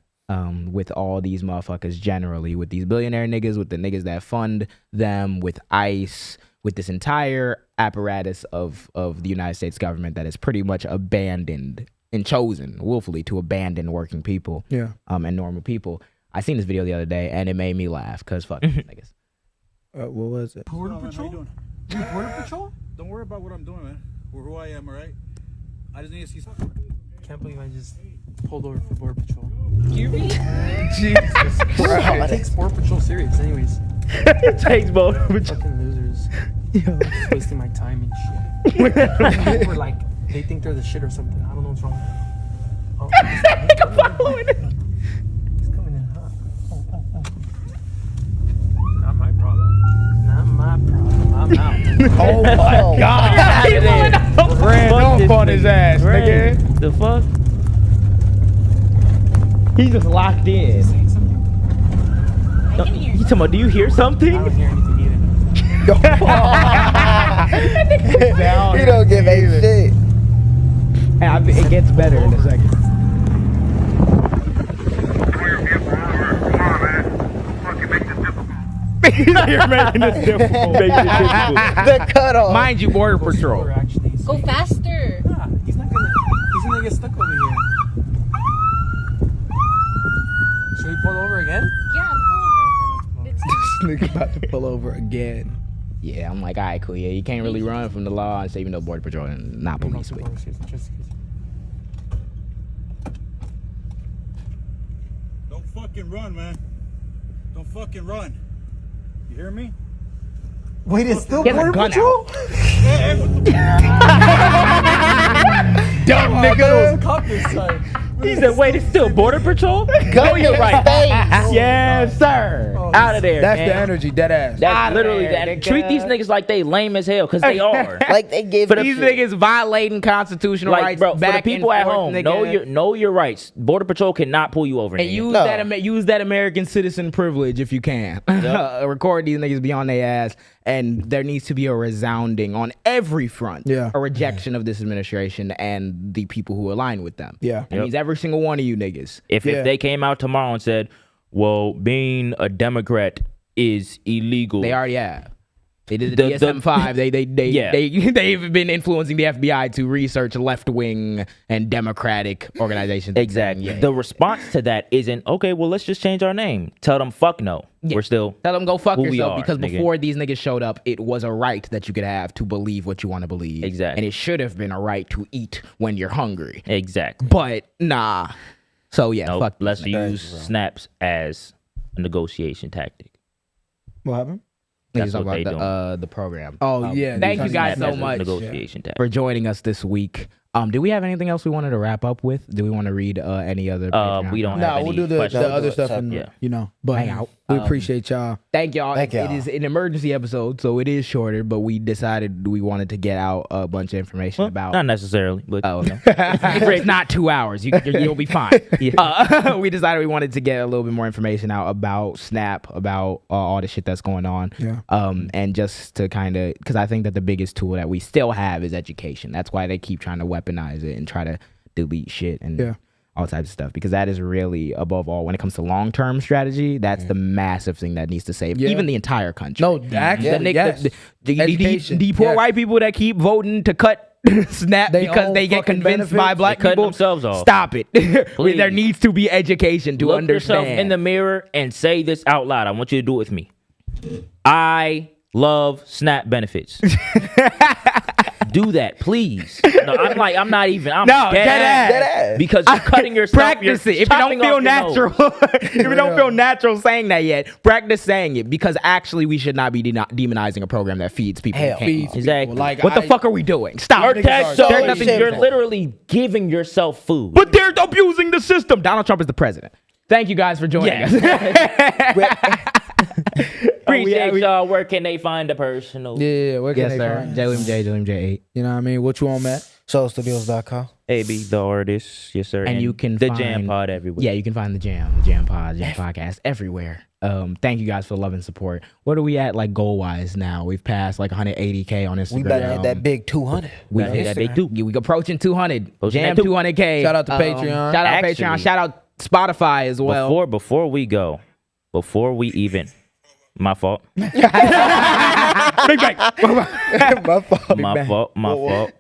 with all these motherfuckers generally, with these billionaire niggas, with the niggas that fund them, with ICE, with this entire apparatus of the United States government that is pretty much abandoned and chosen willfully to abandon working people and normal people. I seen this video the other day, and it made me laugh, because fuck niggas. What was it? Border Patrol? Border Patrol? Don't worry about what I'm doing, man. Or who I am, alright? I just need to see something. Can't believe I just pulled over for Border Patrol. You me? Jesus Christ. I take Border Patrol serious, anyways. Takes Border Patrol. Fucking losers. Just wasting my time and shit. People are like, they think they're the shit or something. I don't know what's wrong. Oh, he's coming in hot. Not my problem. Not my problem. I'm out. Oh my God! Ran off on his ass, nigga. The fuck? He's just locked in. can hear You talking about? Do you hear something? I don't hear anything either. He don't give a shit. It gets better in a second. You're making this difficult. The cutoff. Mind you, Border Patrol. Go faster. Yeah, he's gonna get stuck over here. Should we pull over again? Yeah, pull over. Nigga about to pull over again. Yeah, I'm like, all right, cool. Yeah, you can't really run from the law and say, even though Border Patrol and not police. But Don't fucking run, man. Don't fucking run. You hear me? Wait, it's still Get a Border gun Patrol? dumb I thought it was a cop this time. He said, "Wait, it's still Border Patrol." Gun You're your right. face. Yes, sir. Out of there. That's man. the energy, dead ass. That's Outta literally there, that. nigga. Treat these niggas like they lame as hell, because they are. Like they give These niggas violating constitutional Like, rights. bro, for the back people and at forth, home, nigga. know your rights. Border Patrol cannot pull you over. And nigga. use that American citizen privilege if you can. Record these niggas be on their ass, and there needs to be a resounding on every front. Yeah. A rejection of this administration and the people who align with them. Yeah. That means every single one of you niggas. If they came out tomorrow and said, "Well, being a Democrat is illegal," They already have. They did the DSM-5. Yeah. They've been influencing the FBI to research left-wing and democratic organizations. Exactly. Yeah. The response to that isn't, okay, well, let's just change our name. Tell them, fuck no. Yeah. We're still Tell them go fuck who we yourself, are, because nigga. before these niggas showed up, it was a right that you could have to believe what you want to believe. Exactly. And it should have been a right to eat when you're hungry. Exactly. But nah. So yeah, Nope. fuck. Let's these niggas. use snaps as a negotiation tactic. What happened? Niggas That's talk what they about the program. Oh, yeah. Thank you guys Snap so as a much negotiation tactic. for joining us this week. Do we have anything else we wanted to wrap up with? Do we want to read any other? Patreon we don't comments? have No, we'll any do the questions. other stuff and, Yeah. but Hang out. we appreciate y'all. Thank y'all. Thank y'all. It is an emergency episode, so it is shorter, but we decided we wanted to get out a bunch of information Well, about. not necessarily, but Oh, okay. It's not 2 hours. You'll be fine. We decided we wanted to get a little bit more information out about Snap, about all the shit that's going on. Yeah. And just to kind of, because I think that the biggest tool that we still have is education. That's why they keep trying to weaponize it and try to delete shit and all types of stuff, because that is really, above all, when it comes to long-term strategy, that's the massive thing that needs to save even the entire country. No, actually, yes. Education, the poor yes. white people that keep voting to cut Snap They because own they get fucking convinced by benefits. black They cutting people. themselves off. Stop it. Please. There needs to be education to look understand. yourself in the mirror and say this out loud. I want you to do it with me. I love SNAP benefits. Do that, please. No, I'm not even. I'm No, dead dead ass. Because you're cutting yourself. Practice it. If it don't chopping feel off your nose. natural, if it don't feel natural saying that yet, practice saying it, because actually we should not be demonizing a program that feeds people. Hell, who can't. feeds Exactly. people. Like, What the fuck are we doing? Stop. That's so There's nothing you're shameful. literally giving yourself food. But they're abusing the system. Donald Trump is the president. Thank you guys for joining us. Appreciate y'all. Where can they find the personal? Yeah, where can Yes, they sir. find? William J8. You know what I mean? What you on, Matt? SoulStudios.com. AB the artist, yes sir. And you can the find Jaam Pod everywhere. Yeah, you can find the Jaam Pod, Jaam Podcast everywhere. Thank you guys for the love and support. What are we at, like, goal wise now? We've passed like 180K on Instagram. We better hit that big 200. We Better hit that big two. We approaching 200. Approaching Jaam that two. 200K. Shout out to Patreon. Shout out Actually, Patreon. Shout out Spotify as well. Before we go, before we even, my fault. Big bang. My fault. My fault.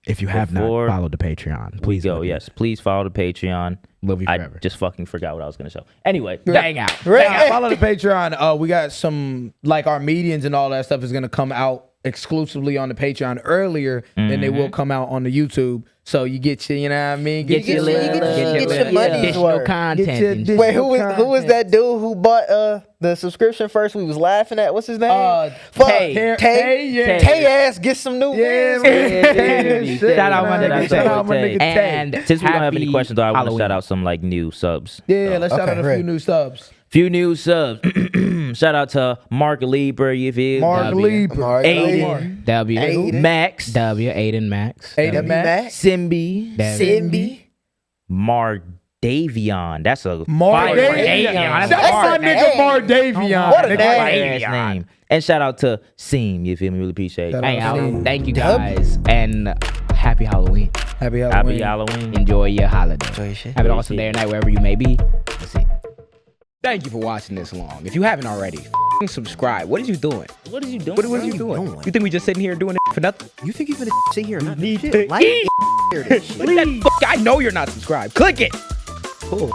If you have not Before followed the Patreon, Please please go. Yes, please follow the Patreon. Love you I forever. just fucking forgot what I was gonna show. Anyway, Bang out. Yeah, follow the Patreon. We got some, like, our medians and all that stuff is gonna come out exclusively on the Patreon earlier than they will come out on the YouTube. So you get your, you know what I mean? Get your money's additional worth. content. Get your and shit. Wait, who was that dude who bought the subscription first? We was laughing at. What's his name? Fuck. Tay. Tay ass, get some new Yeah, views. man. Shout out my nigga Shout out Tay. my nigga And since we don't have any happy questions, though, I want to Halloween. shout out some like new subs. Yeah, let's shout out a Okay, few new subs. Few new subs. Shout out to Mark Lieber, you feel? Mark Lieber. Aiden. W. Aiden. Max. W. Aiden Max. Aiden Max. Simbi. W. Simbi. Mark Davion. That's a Mardavion. That's my nigga Mardavion. What a name. name. And shout out to Seam. You feel me? Really appreciate it. Hey, thank you guys, and happy Halloween. Happy Halloween. Happy Halloween. Enjoy your holiday. Enjoy your shit. Have an awesome day or night wherever you may be. That's it. Thank you for watching this long. If you haven't already, subscribe. What is you doing? What is you doing? What are you doing? You think we just sitting here doing it for nothing? You think you're gonna sit here and not do Need shit? to Like, I know you're not subscribed. Click it. cool.